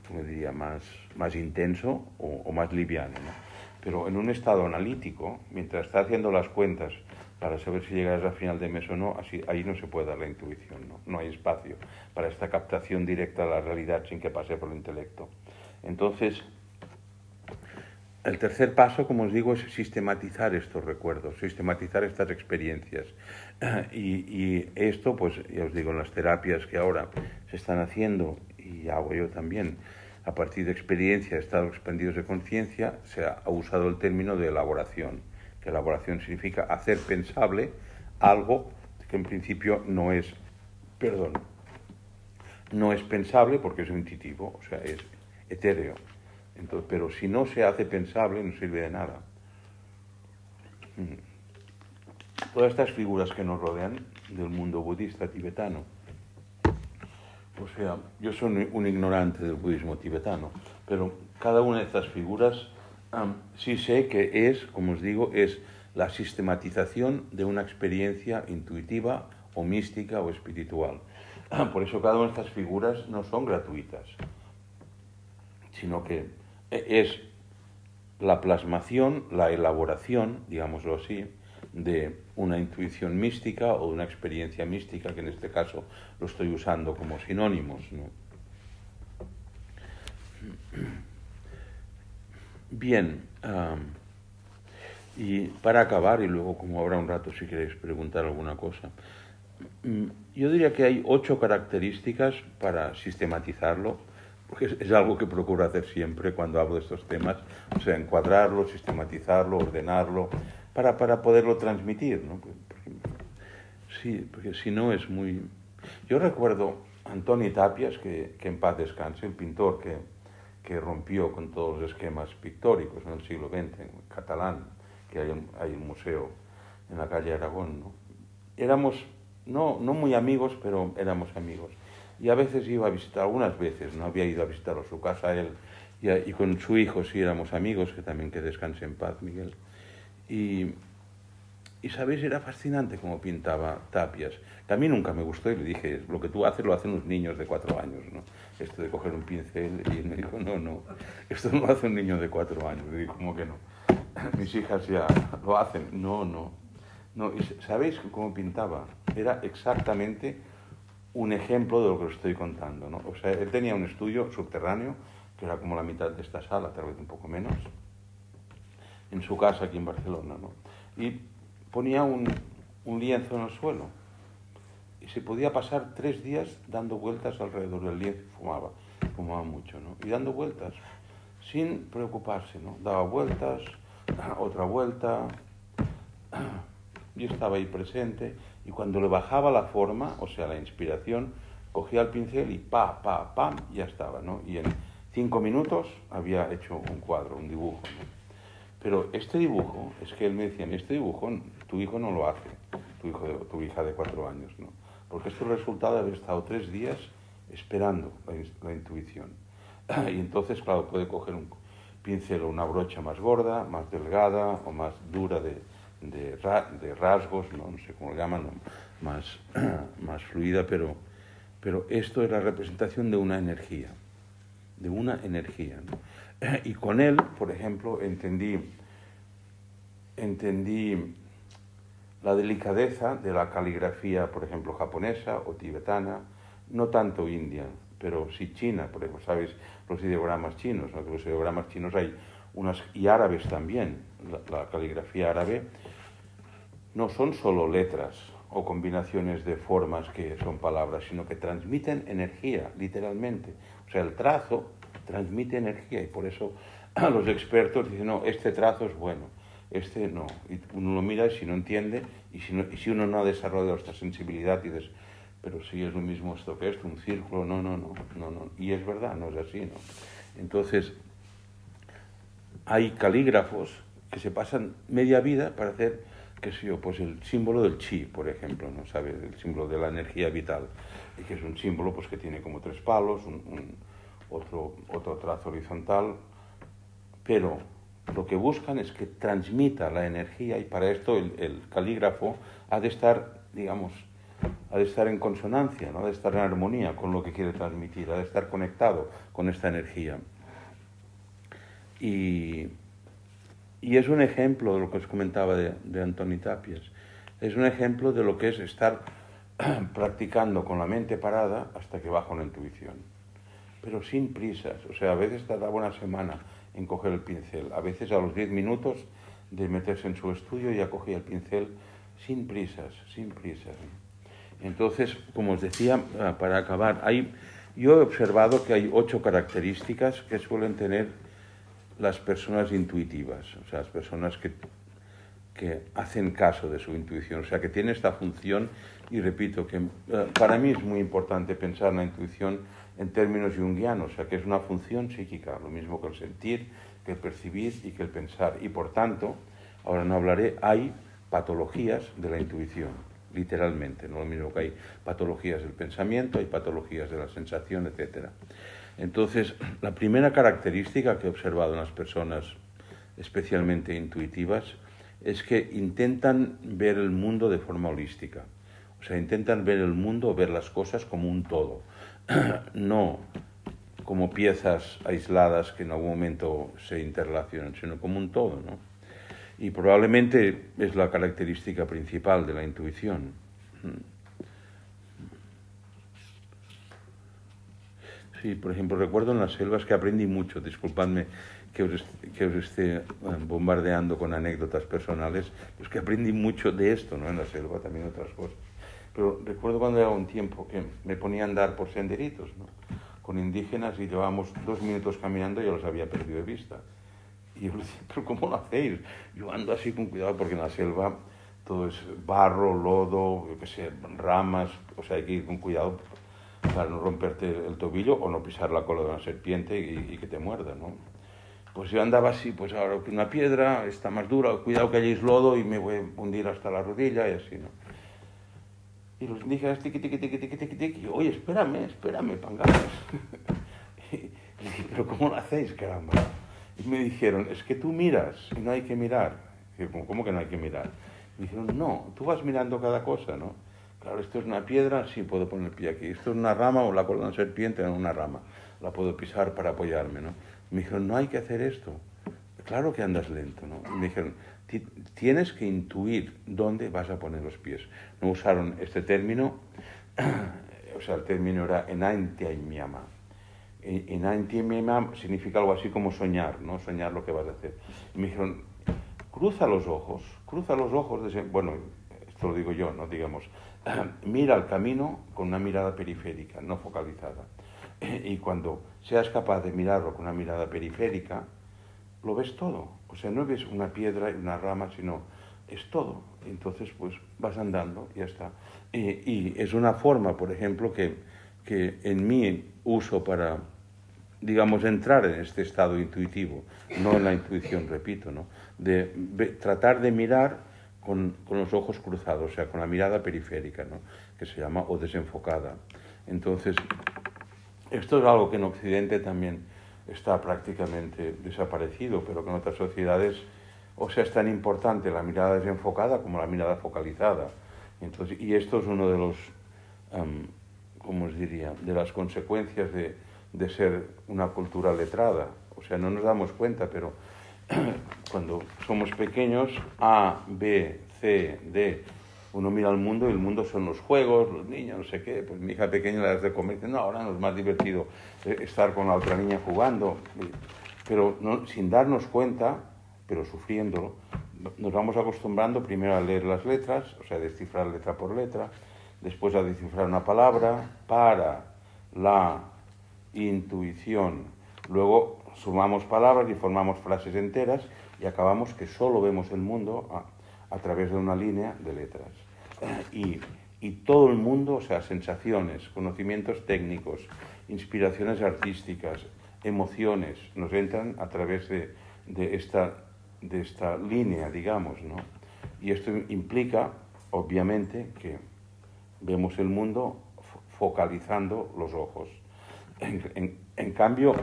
¿cómo diría? Más intenso o más liviano, ¿no? Pero en un estado analítico, mientras está haciendo las cuentas para saber si llegarás al final de mes o no, ahí no se puede dar la intuición, ¿no? No hay espacio para esta captación directa de la realidad sin que pase por el intelecto. Entonces, el tercer paso, como os digo, es sistematizar estos recuerdos, sistematizar estas experiencias. Y esto, pues ya os digo, en las terapias que ahora se están haciendo, y hago yo también, a partir de experiencia, estados expandidos de conciencia, se ha usado el término de elaboración, que elaboración significa hacer pensable algo que en principio no es pensable porque es intuitivo, o sea, es etéreo. Entonces, pero si no se hace pensable, no sirve de nada. Todas estas figuras que nos rodean del mundo budista tibetano, o sea, yo soy un ignorante del budismo tibetano, pero cada una de estas figuras sí sé que es, como os digo, es la sistematización de una experiencia intuitiva o mística o espiritual. Por eso cada una de estas figuras no son gratuitas, sino que es la plasmación, la elaboración, digámoslo así, de una intuición mística o de una experiencia mística, que en este caso lo estoy usando como sinónimos, ¿no? Bien, y para acabar, y luego como habrá un rato si queréis preguntar alguna cosa, yo diría que hay 8 características para sistematizarlo, porque es algo que procuro hacer siempre cuando hablo de estos temas, o sea, encuadrarlo, sistematizarlo, ordenarlo, para poderlo transmitir, ¿no? Porque si no es muy... Yo recuerdo a Antoni Tàpies, que en paz descanse, el pintor que rompió con todos los esquemas pictóricos en el siglo XX, en catalán, que hay un museo en la calle Aragón, ¿no? Éramos no muy amigos, pero éramos amigos. Y a veces iba a visitar, algunas veces, no había ido a visitar a su casa él, y con su hijo sí éramos amigos, que también que descanse en paz, Miguel. Y sabéis, era fascinante cómo pintaba Tàpies. Que a mí nunca me gustó y le dije, lo que tú haces lo hacen los niños de 4 años, ¿no? Esto de coger un pincel, y él me dijo, no, esto no lo hace un niño de 4 años. Le dije, ¿cómo que no? Mis hijas ya lo hacen. No. ¿Y sabéis cómo pintaba? Era exactamente un ejemplo de lo que os estoy contando, ¿no? O sea, él tenía un estudio subterráneo, que era como la mitad de esta sala, tal vez un poco menos, en su casa aquí en Barcelona, ¿no? Y ponía un lienzo en el suelo y se podía pasar 3 días dando vueltas alrededor del lienzo y fumaba mucho, ¿no? Y dando vueltas, sin preocuparse, ¿no? Daba vueltas, otra vuelta, yo estaba ahí presente, y cuando le bajaba la forma, o sea, la inspiración, cogía el pincel y pam, ya estaba, ¿no? Y en 5 minutos había hecho un cuadro, un dibujo, ¿no? Pero este dibujo, es que él me decía, este dibujo tu hijo no lo hace, tu hija de 4 años, ¿no? Porque es el resultado de haber estado 3 días esperando la intuición. Y entonces, claro, puede coger un pincel o una brocha más gorda, más delgada o más dura de rasgos, no sé cómo lo llaman, ¿no? más fluida, pero esto es la representación de una energía, ¿no? Y con él, por ejemplo, entendí la delicadeza de la caligrafía, por ejemplo, japonesa o tibetana, no tanto india, pero sí china, por ejemplo, ¿sabes? Los ideogramas chinos, ¿no? Que los ideogramas chinos hay unas, y árabes también, la caligrafía árabe, no son solo letras o combinaciones de formas que son palabras, sino que transmiten energía, literalmente. O sea, el trazo transmite energía y por eso los expertos dicen, no, este trazo es bueno, este no. Y uno lo mira y si no entiende, y si uno no ha desarrollado esta sensibilidad, y dices, pero si es lo mismo esto que esto, un círculo, no. Y es verdad, no es así, ¿no? Entonces, hay calígrafos que se pasan media vida para hacer, qué sé yo, pues el símbolo del chi, por ejemplo, ¿no? ¿Sabes? El símbolo de la energía vital, y que es un símbolo pues que tiene como 3 palos, otro trazo horizontal, pero lo que buscan es que transmita la energía y para esto el calígrafo ha de estar, digamos, ha de estar en consonancia, ¿no? Ha de estar en armonía con lo que quiere transmitir, ha de estar conectado con esta energía. Y es un ejemplo de lo que os comentaba de Antoni Tàpies. Es un ejemplo de lo que es estar practicando con la mente parada hasta que baja una intuición. Pero sin prisas. O sea, a veces tardaba una semana en coger el pincel. A veces a los 10 minutos de meterse en su estudio ya cogía el pincel sin prisas, sin prisas. Entonces, como os decía, para acabar, yo he observado que hay 8 características que suelen tener las personas intuitivas, o sea, las personas que hacen caso de su intuición, o sea, que tienen esta función, y repito, que para mí es muy importante pensar en la intuición en términos junguianos, o sea, que es una función psíquica, lo mismo que el sentir, que el percibir y que el pensar, y por tanto, ahora no hablaré, hay patologías de la intuición, literalmente, no lo mismo que hay patologías del pensamiento, hay patologías de la sensación, etcétera. Entonces, la primera característica que he observado en las personas especialmente intuitivas es que intentan ver el mundo de forma holística. O sea, intentan ver el mundo, ver las cosas como un todo, no como piezas aisladas que en algún momento se interrelacionan, sino como un todo, ¿no? Y probablemente es la característica principal de la intuición. Sí, por ejemplo, recuerdo en las selvas que aprendí mucho, disculpadme que os esté bombardeando con anécdotas personales, pues que aprendí mucho de esto, ¿no? En la selva, también otras cosas. Pero recuerdo cuando era un tiempo que me ponía a andar por senderitos, ¿no? Con indígenas y llevábamos 2 minutos caminando y yo los había perdido de vista. Y yo les decía, ¿pero cómo lo hacéis? Yo ando así con cuidado porque en la selva todo es barro, lodo, yo qué sé, ramas, o sea, hay que ir con cuidado para no romperte el tobillo o no pisar la cola de una serpiente y que te muerda, ¿no? Pues yo andaba así, pues ahora que una piedra está más dura, cuidado que allí es lodo y me voy a hundir hasta la rodilla y así, ¿no? Y los indígenas, tiqui, y yo, oye, espérame, pangadas. Y dije, ¿pero cómo lo hacéis, caramba? Y me dijeron, es que tú miras y no hay que mirar. Y yo, ¿cómo que no hay que mirar? Y me dijeron, no, tú vas mirando cada cosa, ¿no? Claro, esto es una piedra, sí puedo poner el pie aquí. Esto es una rama o la cola de una serpiente en una rama. La puedo pisar para apoyarme, ¿no? Y me dijeron, no hay que hacer esto. Claro que andas lento, ¿no? Y me dijeron, tienes que intuir dónde vas a poner los pies. No usaron este término, o sea, el término era enaintiaimiama. Enaintiaimiama significa algo así como soñar, ¿no? Soñar lo que vas a hacer. Y me dijeron, cruza los ojos, bueno, esto lo digo yo, ¿no? Digamos, mira el camino con una mirada periférica, no focalizada. Y cuando seas capaz de mirarlo con una mirada periférica, lo ves todo. O sea, no ves una piedra y una rama, sino es todo. Entonces, pues vas andando y ya está. Y es una forma, por ejemplo, que en mí uso para, digamos, entrar en este estado intuitivo, no en la intuición, repito, ¿no? De tratar de mirar con los ojos cruzados, o sea, con la mirada periférica, ¿no? Que se llama, o desenfocada. Entonces, esto es algo que en Occidente también está prácticamente desaparecido, pero que en otras sociedades, o sea, es tan importante la mirada desenfocada como la mirada focalizada. Entonces, y esto es uno de los, ¿cómo os diría?, de las consecuencias de ser una cultura letrada. O sea, no nos damos cuenta, pero cuando somos pequeños, A, B, C, D, uno mira al mundo y el mundo son los juegos, los niños, no sé qué. Pues mi hija pequeña la das de comer, dice, no, ahora no es más divertido estar con la otra niña jugando. Pero no, sin darnos cuenta, pero sufriéndolo, nos vamos acostumbrando primero a leer las letras, o sea, descifrar letra por letra, después a descifrar una palabra para la intuición. Luego sumamos palabras y formamos frases enteras y acabamos que solo vemos el mundo a través de una línea de letras. Y todo el mundo, o sea, sensaciones, conocimientos técnicos, inspiraciones artísticas, emociones, nos entran a través de esta línea, digamos, ¿no? Y esto implica, obviamente, que vemos el mundo focalizando los ojos. En cambio,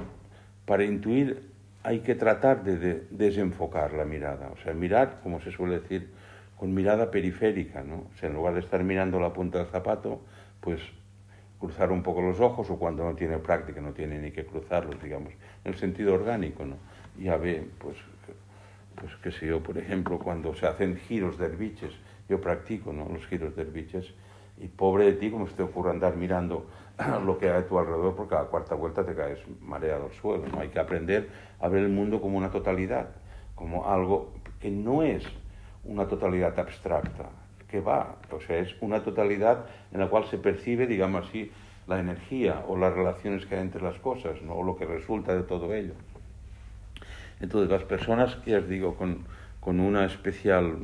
para intuir hay que tratar de desenfocar la mirada, o sea, mirar, como se suele decir, con mirada periférica, ¿no? O sea, en lugar de estar mirando la punta del zapato, pues cruzar un poco los ojos, o cuando no tiene práctica, no tiene ni que cruzarlos, digamos, en el sentido orgánico, ¿no? Ya ve, pues qué sé yo, por ejemplo, cuando se hacen giros derviches, yo practico, ¿no?, los giros derviches, y pobre de ti como se te ocurre andar mirando lo que hay a tu alrededor, porque a la cuarta vuelta te caes mareado al suelo, ¿no? Hay que aprender a ver el mundo como una totalidad, como algo que no es una totalidad abstracta, que va, o sea, es una totalidad en la cual se percibe, digamos así, la energía o las relaciones que hay entre las cosas, ¿no?, o lo que resulta de todo ello. Entonces, las personas, ya os digo, con una especial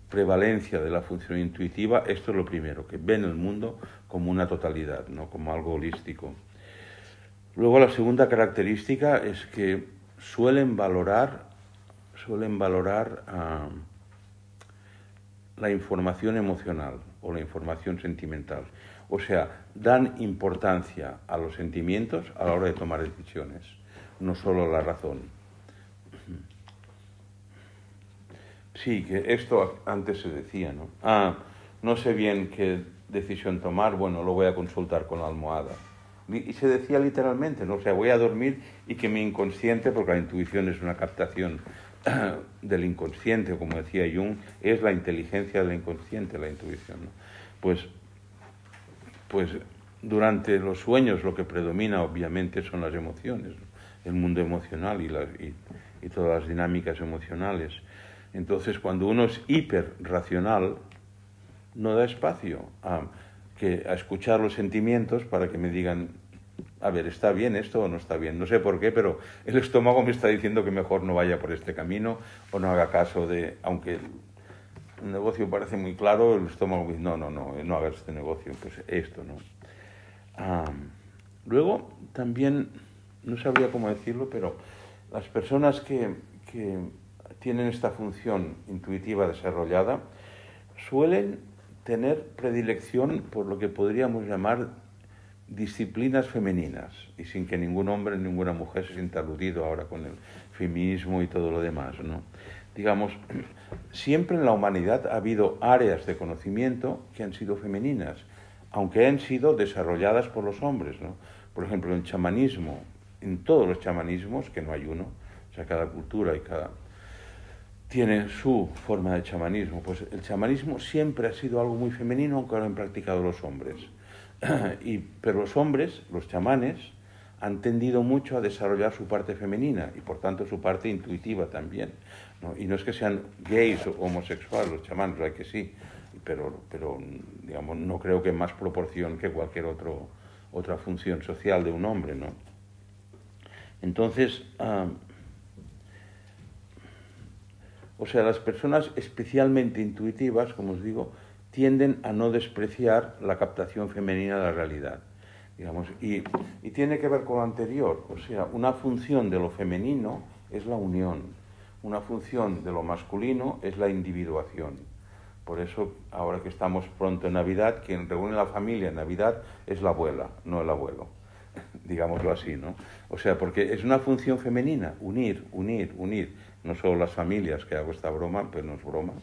prevalencia de la función intuitiva, esto es lo primero, que ven el mundo como una totalidad, no como algo holístico. Luego, la segunda característica es que suelen valorar la información emocional o la información sentimental. O sea, dan importancia a los sentimientos a la hora de tomar decisiones, no solo a la razón. Sí, que esto antes se decía, ¿no? No sé bien qué decisión tomar, bueno, lo voy a consultar con la almohada. Y se decía literalmente, ¿no? O sea, voy a dormir y que mi inconsciente, porque la intuición es una captación del inconsciente, como decía Jung, es la inteligencia del inconsciente, la intuición, ¿no? Pues durante los sueños lo que predomina obviamente son las emociones, ¿no?, el mundo emocional y todas las dinámicas emocionales. Entonces, cuando uno es hiperracional, no da espacio a escuchar los sentimientos para que me digan, a ver, ¿está bien esto o no está bien? No sé por qué, pero el estómago me está diciendo que mejor no vaya por este camino o no haga caso de, aunque el negocio parece muy claro, el estómago me dice, no hagas este negocio, pues esto, ¿no? Luego, también, no sabría cómo decirlo, pero las personas que tienen esta función intuitiva desarrollada suelen tener predilección por lo que podríamos llamar disciplinas femeninas, y sin que ningún hombre ni ninguna mujer se sienta aludido ahora con el feminismo y todo lo demás, ¿no? Digamos, siempre en la humanidad ha habido áreas de conocimiento que han sido femeninas, aunque han sido desarrolladas por los hombres, ¿no? Por ejemplo, en chamanismo, en todos los chamanismos, que no hay uno, o sea, cada cultura y cada tiene su forma de chamanismo, pues el chamanismo siempre ha sido algo muy femenino, aunque lo han practicado los hombres. Pero los hombres, los chamanes, han tendido mucho a desarrollar su parte femenina y por tanto su parte intuitiva también, ¿no? Y no es que sean gays o homosexuales los chamanes, hay que sí, pero digamos, no creo que en más proporción que cualquier otra función social de un hombre, ¿no? Entonces, o sea, las personas especialmente intuitivas, como os digo, tienden a no despreciar la captación femenina de la realidad, digamos, y tiene que ver con lo anterior, o sea, una función de lo femenino es la unión, una función de lo masculino es la individuación. Por eso, ahora que estamos pronto en Navidad, quien reúne a la familia en Navidad es la abuela, no el abuelo, digámoslo así, ¿no? O sea, porque es una función femenina, unir, no solo las familias, que hago esta broma, pues no es broma.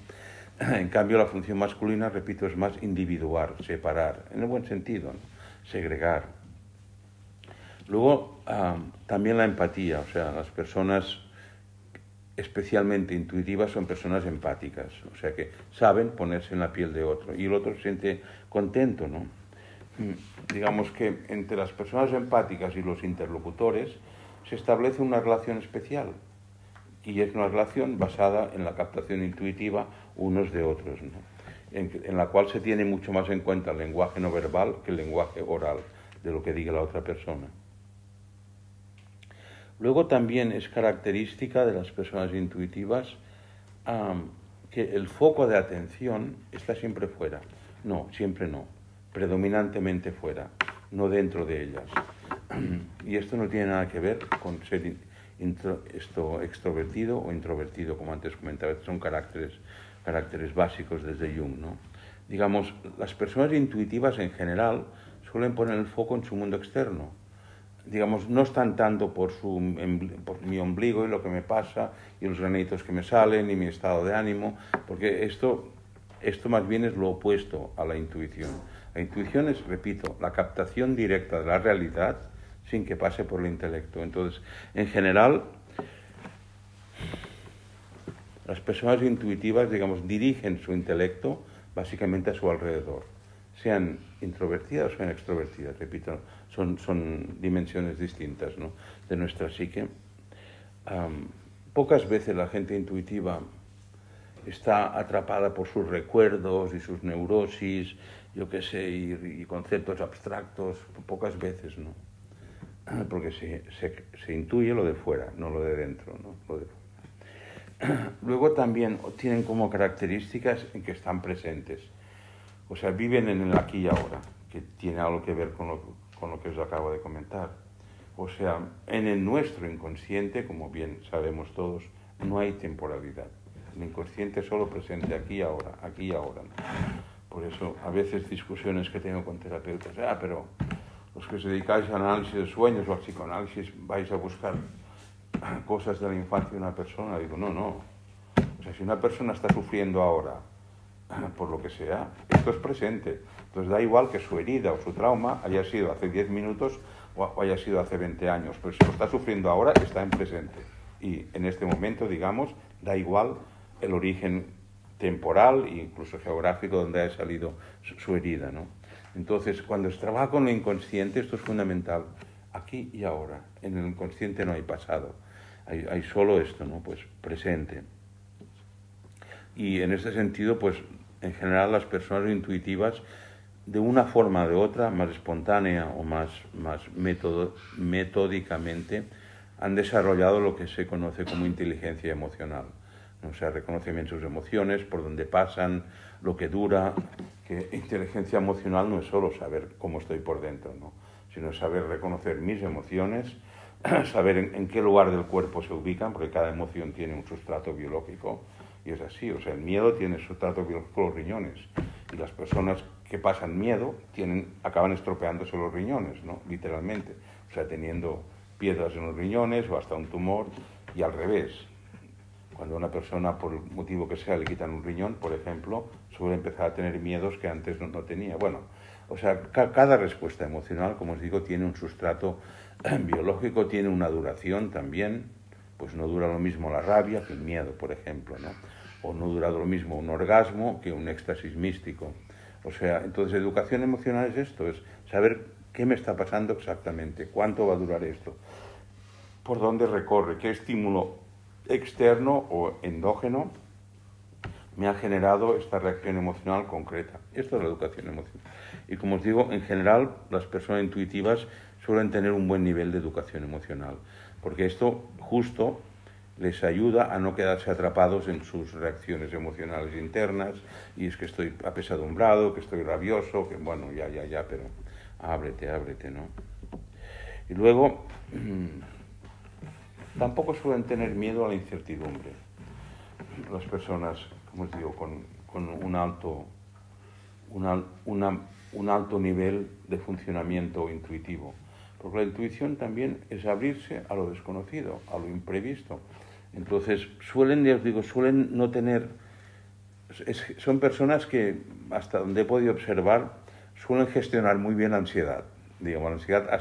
En cambio, la función masculina, repito, es más individuar, separar, en el buen sentido, ¿no? Segregar. Luego, también la empatía, o sea, las personas especialmente intuitivas son personas empáticas, o sea que saben ponerse en la piel de otro y el otro se siente contento, ¿no? Digamos que entre las personas empáticas y los interlocutores se establece una relación especial y es una relación basada en la captación intuitiva unos de otros, ¿no? En la cual se tiene mucho más en cuenta el lenguaje no verbal que el lenguaje oral de lo que diga la otra persona. Luego también es característica de las personas intuitivas que el foco de atención está siempre fuera. No, siempre no. Predominantemente fuera, no dentro de ellas. Y esto no tiene nada que ver con ser extrovertido o introvertido, como antes comentaba. Estos son caracteres básicos desde Jung, ¿no? Digamos, las personas intuitivas en general suelen poner el foco en su mundo externo. Digamos, no están tanto por mi ombligo y lo que me pasa y los granitos que me salen y mi estado de ánimo, porque esto más bien es lo opuesto a la intuición. La intuición es, repito, la captación directa de la realidad sin que pase por el intelecto. Entonces, en general, las personas intuitivas, digamos, dirigen su intelecto básicamente a su alrededor, sean introvertidas o sean extrovertidas, repito, son dimensiones distintas, ¿no?, de nuestra psique. Pocas veces la gente intuitiva está atrapada por sus recuerdos y sus neurosis, yo qué sé, y conceptos abstractos, pocas veces, ¿no? Porque se intuye lo de fuera, no lo de dentro, ¿no? Lo de fuera. Luego también tienen como características en que están presentes. O sea, viven en el aquí y ahora, que tiene algo que ver con lo que os acabo de comentar. O sea, en nuestro inconsciente, como bien sabemos todos, no hay temporalidad. El inconsciente es solo presente aquí y ahora, aquí y ahora, ¿no? Por eso, a veces discusiones que tengo con terapeutas, pero los que os dedicáis al análisis de sueños o al psicoanálisis vais a buscar cosas de la infancia de una persona. Digo, no. O sea, si una persona está sufriendo ahora, por lo que sea, esto es presente. Entonces da igual que su herida o su trauma haya sido hace 10 minutos o haya sido hace 20 años, pero si lo está sufriendo ahora, está en presente. Y en este momento, digamos, da igual el origen temporal e incluso geográfico donde haya salido su herida, ¿no? Entonces, cuando se trabaja con lo inconsciente, esto es fundamental. Aquí y ahora. En el inconsciente no hay pasado. Hay solo esto, ¿no? Pues presente. Y en este sentido, pues en general las personas intuitivas, de una forma o de otra, más espontánea o más metódicamente, han desarrollado lo que se conoce como inteligencia emocional. O sea, reconocen bien sus emociones, por dónde pasan, lo que dura. Que inteligencia emocional no es solo saber cómo estoy por dentro, ¿no?, sino saber reconocer mis emociones, saber en qué lugar del cuerpo se ubican, porque cada emoción tiene un sustrato biológico. Y es así, o sea, el miedo tiene sustrato biológico los riñones. Y las personas que pasan miedo acaban estropeándose los riñones, ¿no?, literalmente. O sea, teniendo piedras en los riñones o hasta un tumor, y al revés. Cuando a una persona, por el motivo que sea, le quitan un riñón, por ejemplo, suele empezar a tener miedos que antes no tenía. Bueno, o sea, cada respuesta emocional, como os digo, tiene un sustrato biológico, tiene una duración también. Pues no dura lo mismo la rabia que el miedo, por ejemplo, ¿no? O no dura lo mismo un orgasmo que un éxtasis místico. O sea, entonces educación emocional es esto, es saber qué me está pasando exactamente, cuánto va a durar esto, por dónde recorre, qué estímulo externo o endógeno me ha generado esta reacción emocional concreta. Esto es la educación emocional. Y como os digo, en general, las personas intuitivas suelen tener un buen nivel de educación emocional, porque esto justo les ayuda a no quedarse atrapados en sus reacciones emocionales internas, y es que estoy apesadumbrado, que estoy rabioso, que bueno, ya, pero ábrete, ¿no? Y luego, tampoco suelen tener miedo a la incertidumbre. Las personas, como os digo, con un alto nivel de funcionamiento intuitivo. Porque la intuición también es abrirse a lo desconocido, a lo imprevisto. Entonces, suelen no tener... son personas que, hasta donde he podido observar, suelen gestionar muy bien la ansiedad. Digamos, la ansiedad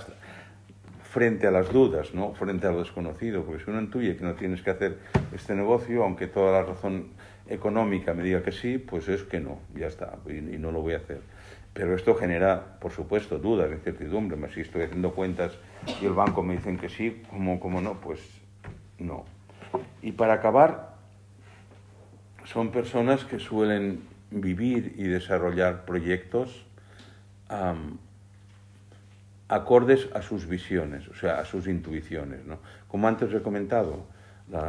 frente a las dudas, ¿no? Frente a lo desconocido, porque si uno intuye que no tienes que hacer este negocio, aunque toda la razón económica me diga que sí, pues es que no, ya está, y no lo voy a hacer. Pero esto genera, por supuesto, dudas, incertidumbre. Si estoy haciendo cuentas y el banco me dicen que sí, ¿cómo no? Pues no. Y para acabar, son personas que suelen vivir y desarrollar proyectos acordes a sus visiones, o sea, a sus intuiciones, ¿no? Como antes he comentado,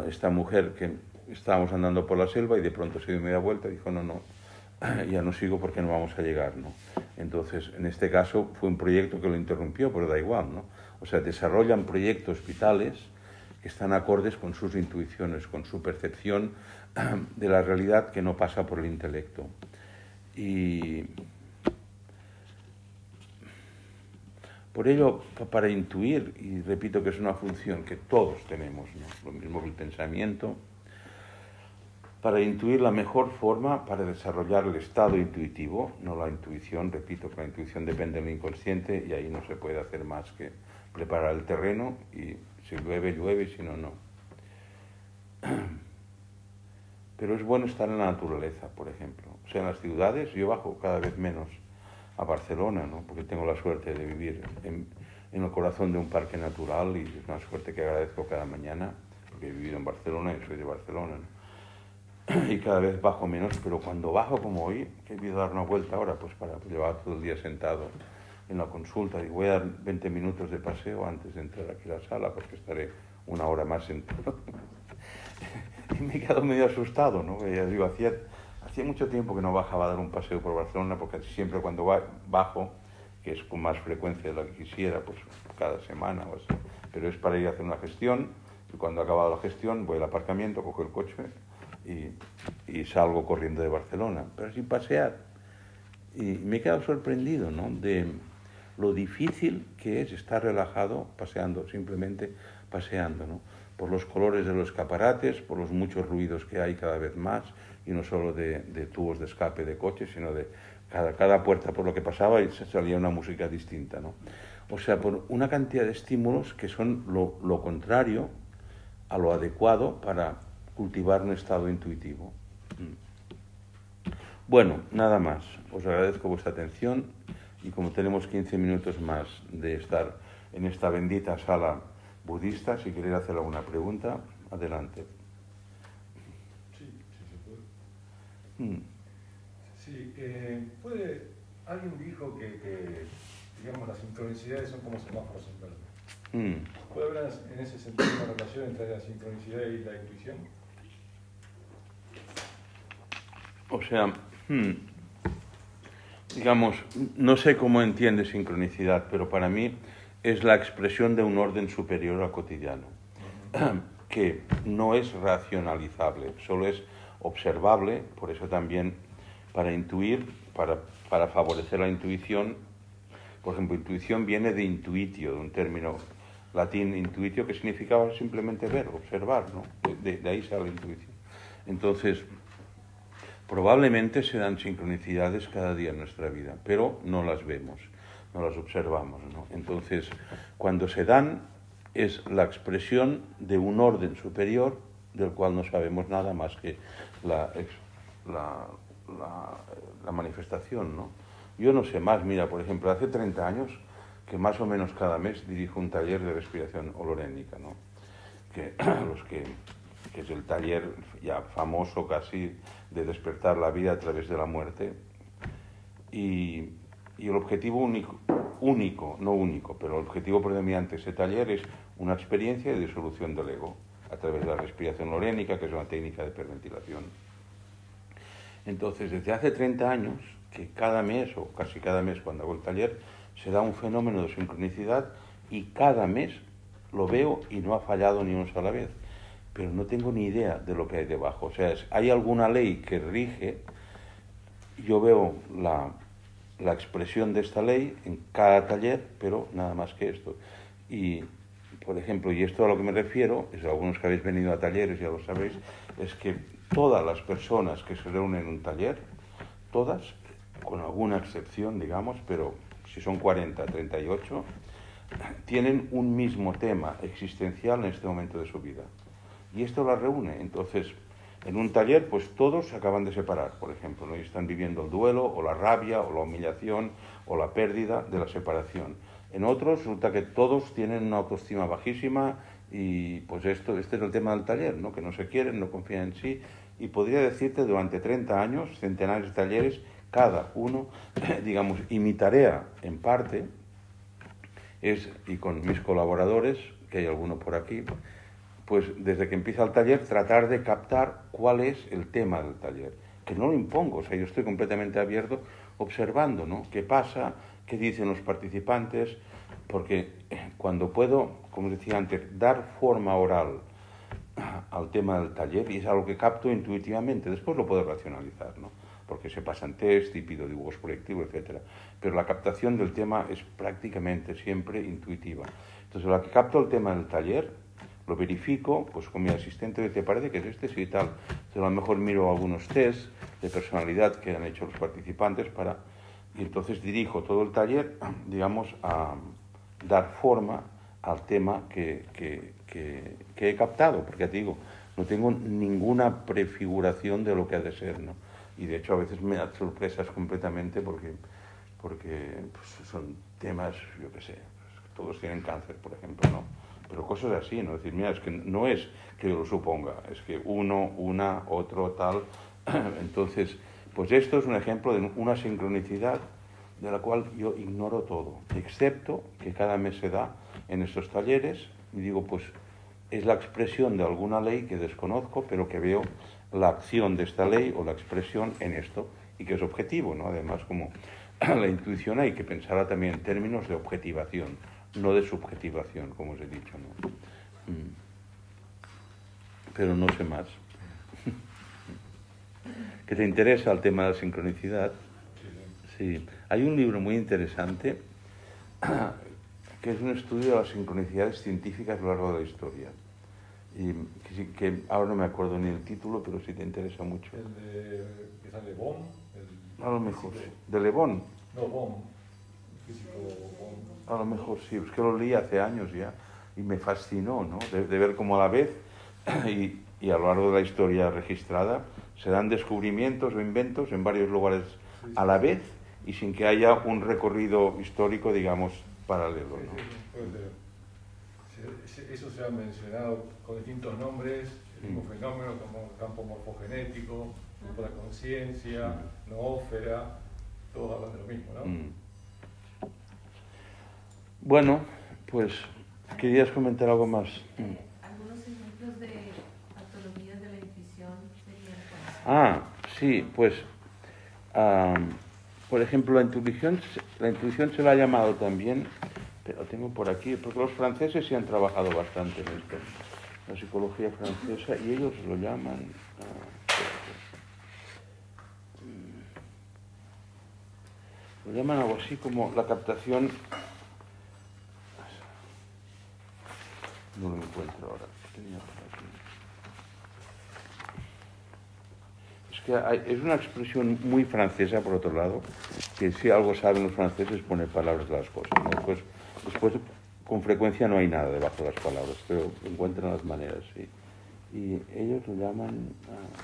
esta mujer que estábamos andando por la selva y de pronto se dio media vuelta y dijo, no, ya no sigo porque no vamos a llegar, ¿no? Entonces, en este caso fue un proyecto que lo interrumpió, pero da igual, ¿no? O sea, desarrollan proyectos vitales que están acordes con sus intuiciones, con su percepción de la realidad que no pasa por el intelecto. Y por ello, para intuir, y repito que es una función que todos tenemos, ¿no? Lo mismo que el pensamiento, para intuir la mejor forma para desarrollar el estado intuitivo, no la intuición, repito que la intuición depende del inconsciente y ahí no se puede hacer más que preparar el terreno y si llueve, llueve y si no, no. Pero es bueno estar en la naturaleza, por ejemplo. O sea, en las ciudades yo bajo cada vez menos a Barcelona, ¿no? Porque tengo la suerte de vivir en el corazón de un parque natural y es una suerte que agradezco cada mañana, porque he vivido en Barcelona y soy de Barcelona, ¿no? Y cada vez bajo menos, pero cuando bajo como hoy, que he ido a dar una vuelta ahora, pues para llevar todo el día sentado en la consulta, y voy a dar 20 minutos de paseo antes de entrar aquí a la sala, porque estaré una hora más sentado. Y me he quedado medio asustado, ¿no? Ya digo, hacía mucho tiempo que no bajaba a dar un paseo por Barcelona, porque siempre cuando bajo, que es con más frecuencia de la que quisiera, pues cada semana o así, pero es para ir a hacer una gestión, y cuando he acabado la gestión voy al aparcamiento, cojo el coche y salgo corriendo de Barcelona, pero sin pasear. Y me he quedado sorprendido, ¿no? De lo difícil que es estar relajado paseando, simplemente paseando, ¿no? Por los colores de los escaparates, por los muchos ruidos que hay cada vez más, y no solo de tubos de escape de coches, sino de cada puerta por lo que pasaba y salía una música distinta, ¿no? O sea, por una cantidad de estímulos que son lo contrario a lo adecuado para cultivar un estado intuitivo. Bueno, nada más. Os agradezco vuestra atención y como tenemos 15 minutos más de estar en esta bendita sala budista, si queréis hacer alguna pregunta, adelante. Sí, sí se puede. Sí, alguien dijo que, digamos, las sincronicidades son como semáforos en verde. ¿Puede haber en ese sentido una relación entre la sincronicidad y la intuición? O sea, digamos, no sé cómo entiende sincronicidad, pero para mí es la expresión de un orden superior al cotidiano, que no es racionalizable, solo es observable, por eso también para intuir, para favorecer la intuición, por ejemplo, intuición viene de intuitio, de un término latín intuitio que significaba simplemente ver, observar, ¿no? De ahí sale la intuición. Entonces, probablemente se dan sincronicidades cada día en nuestra vida, pero no las vemos, no las observamos, ¿no? Entonces, cuando se dan, es la expresión de un orden superior del cual no sabemos nada más que la manifestación, ¿no? Yo no sé más, mira, por ejemplo, hace 30 años que más o menos cada mes dirijo un taller de respiración holorénica, ¿no? Que es el taller ya famoso casi de despertar la vida a través de la muerte. Y el objetivo único, pero el objetivo predominante de ese taller es una experiencia de disolución del ego a través de la respiración holorénica, que es una técnica de hiperventilación. Entonces, desde hace 30 años, que cada mes o casi cada mes cuando hago el taller, se da un fenómeno de sincronicidad y cada mes lo veo y no ha fallado ni una sola vez. Pero no tengo ni idea de lo que hay debajo. O sea, hay alguna ley que rige, yo veo la expresión de esta ley en cada taller, pero nada más que esto. Y, por ejemplo, y esto a lo que me refiero, es algunos que habéis venido a talleres ya lo sabéis, es que todas las personas que se reúnen en un taller, todas, con alguna excepción, digamos, pero si son 40, 38, tienen un mismo tema existencial en este momento de su vida. Y esto la reúne. Entonces, en un taller, pues todos se acaban de separar, por ejemplo, ¿no? Y están viviendo el duelo, o la rabia, o la humillación, o la pérdida de la separación. En otros resulta que todos tienen una autoestima bajísima y pues este es el tema del taller, ¿no? Que no se quieren, no confían en sí. Y podría decirte, durante 30 años, centenares de talleres, cada uno, digamos, y mi tarea, en parte, es, y con mis colaboradores, que hay alguno por aquí, pues desde que empieza el taller, tratar de captar cuál es el tema del taller, que no lo impongo, o sea, yo estoy completamente abierto observando, ¿no? ¿Qué pasa? ¿Qué dicen los participantes? Porque cuando puedo, como decía antes, dar forma oral al tema del taller, y es algo que capto intuitivamente, después lo puedo racionalizar, ¿no? Porque se pasan test y pido dibujos proyectivos, etc. Pero la captación del tema es prácticamente siempre intuitiva. Entonces, la que capto el tema del taller, lo verifico, pues con mi asistente, ¿te parece que es este? Sí, tal. Entonces, a lo mejor miro algunos test de personalidad que han hecho los participantes y entonces dirijo todo el taller, digamos, a dar forma al tema que he captado, porque ya te digo, no tengo ninguna prefiguración de lo que ha de ser, ¿no? Y de hecho a veces me da sorpresas completamente porque pues, son temas, yo qué sé, pues, todos tienen cáncer, por ejemplo, ¿no? Pero cosas así, ¿no? Es decir, mira, es que no es que yo lo suponga, es que uno, una, otro, tal. Entonces, pues esto es un ejemplo de una sincronicidad de la cual yo ignoro todo, excepto que cada mes se da en estos talleres y digo, pues es la expresión de alguna ley que desconozco, pero que veo la acción de esta ley o la expresión en esto y que es objetivo, ¿no? Además, como la intuición hay que pensarla también en términos de objetivación, no de subjetivación, como os he dicho, ¿no? Pero no sé más. ¿Que te interesa el tema de la sincronicidad? Sí. Hay un libro muy interesante que es un estudio de las sincronicidades científicas a lo largo de la historia. Y que ahora no me acuerdo ni el título, pero sí te interesa mucho. El de, que sale Bohm. A lo mejor, ¿de Le Bon? No, Bohm, físico Bohm. A lo mejor sí, es que lo leí hace años ya y me fascinó, ¿no? De ver cómo a la vez y a lo largo de la historia registrada se dan descubrimientos o inventos en varios lugares a la vez y sin que haya un recorrido histórico, digamos, paralelo, ¿no? Eso se ha mencionado con distintos nombres, el mismo fenómeno como campo morfogenético, grupo de la conciencia, noósfera, todos hablan de lo mismo, ¿no? Bueno, pues, ¿querías comentar algo más? Algunos ejemplos de patologías de la intuición serían cuáles. Ah, sí, pues, por ejemplo, la intuición se la ha llamado también, pero tengo por aquí, porque los franceses sí han trabajado bastante en esto, la psicología francesa, y ellos lo llaman... lo llaman algo así como la captación... No lo encuentro ahora, tenía por aquí. Es que es una expresión muy francesa, por otro lado, que si algo saben los franceses pone palabras de las cosas, ¿no? Después, con frecuencia no hay nada debajo de las palabras, pero encuentran las maneras, sí. Y ellos lo llaman...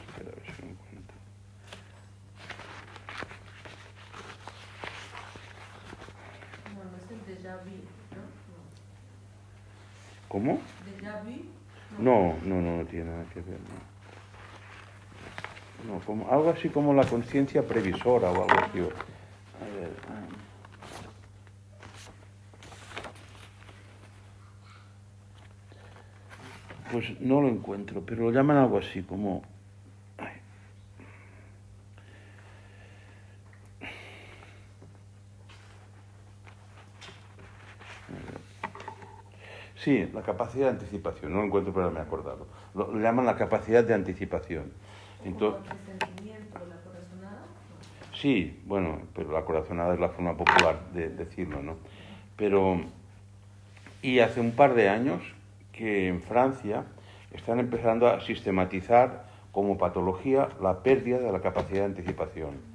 espera, a ver si lo encuentro. No, no es el déjà vu, ¿no? ¿Cómo? ¿Déjà vu? No tiene nada que ver, no. No, como, algo así como la conciencia previsora o algo así. A ver... Pues no lo encuentro, pero lo llaman algo así como... Ay. Sí, la capacidad de anticipación, no lo encuentro, pero me he acordado. Lo llaman la capacidad de anticipación. Entonces, ¿El presentimiento, la corazonada? sí, bueno, pero la corazonada es la forma popular de decirlo, ¿no? Pero, y hace un par de años que en Francia están empezando a sistematizar como patología la pérdida de la capacidad de anticipación.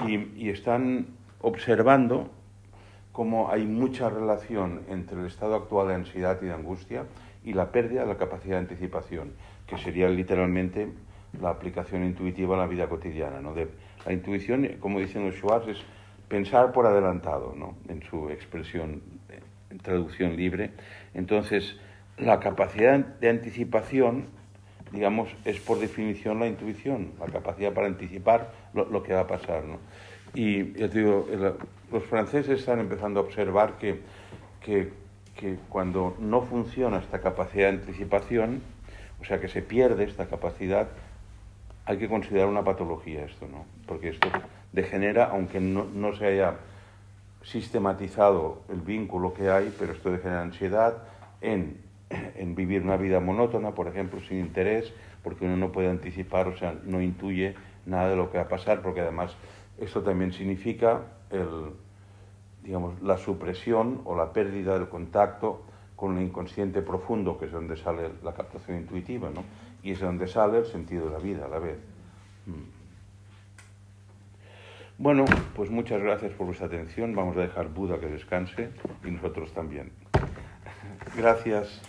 Y están observando cómo hay mucha relación entre el estado actual de ansiedad y de angustia y la pérdida de la capacidad de anticipación, que sería literalmente la aplicación intuitiva en la vida cotidiana, ¿no? La intuición, como dicen los Schwartz, es pensar por adelantado, ¿no? En su expresión, en traducción libre. Entonces, la capacidad de anticipación, digamos, es por definición la intuición, la capacidad para anticipar lo que va a pasar, ¿no? Y ya te digo, los franceses están empezando a observar que cuando no funciona esta capacidad de anticipación, o sea, que se pierde esta capacidad, hay que considerar una patología esto, ¿no? Porque esto degenera, aunque no se haya sistematizado el vínculo que hay, pero esto degenera ansiedad en vivir una vida monótona, por ejemplo, sin interés, porque uno no puede anticipar, o sea, no intuye nada de lo que va a pasar, porque además esto también significa digamos, la supresión o la pérdida del contacto con el inconsciente profundo, que es donde sale la captación intuitiva, ¿no? Y es donde sale el sentido de la vida a la vez. Bueno, pues muchas gracias por vuestra atención. Vamos a dejar Buda que descanse y nosotros también. Gracias.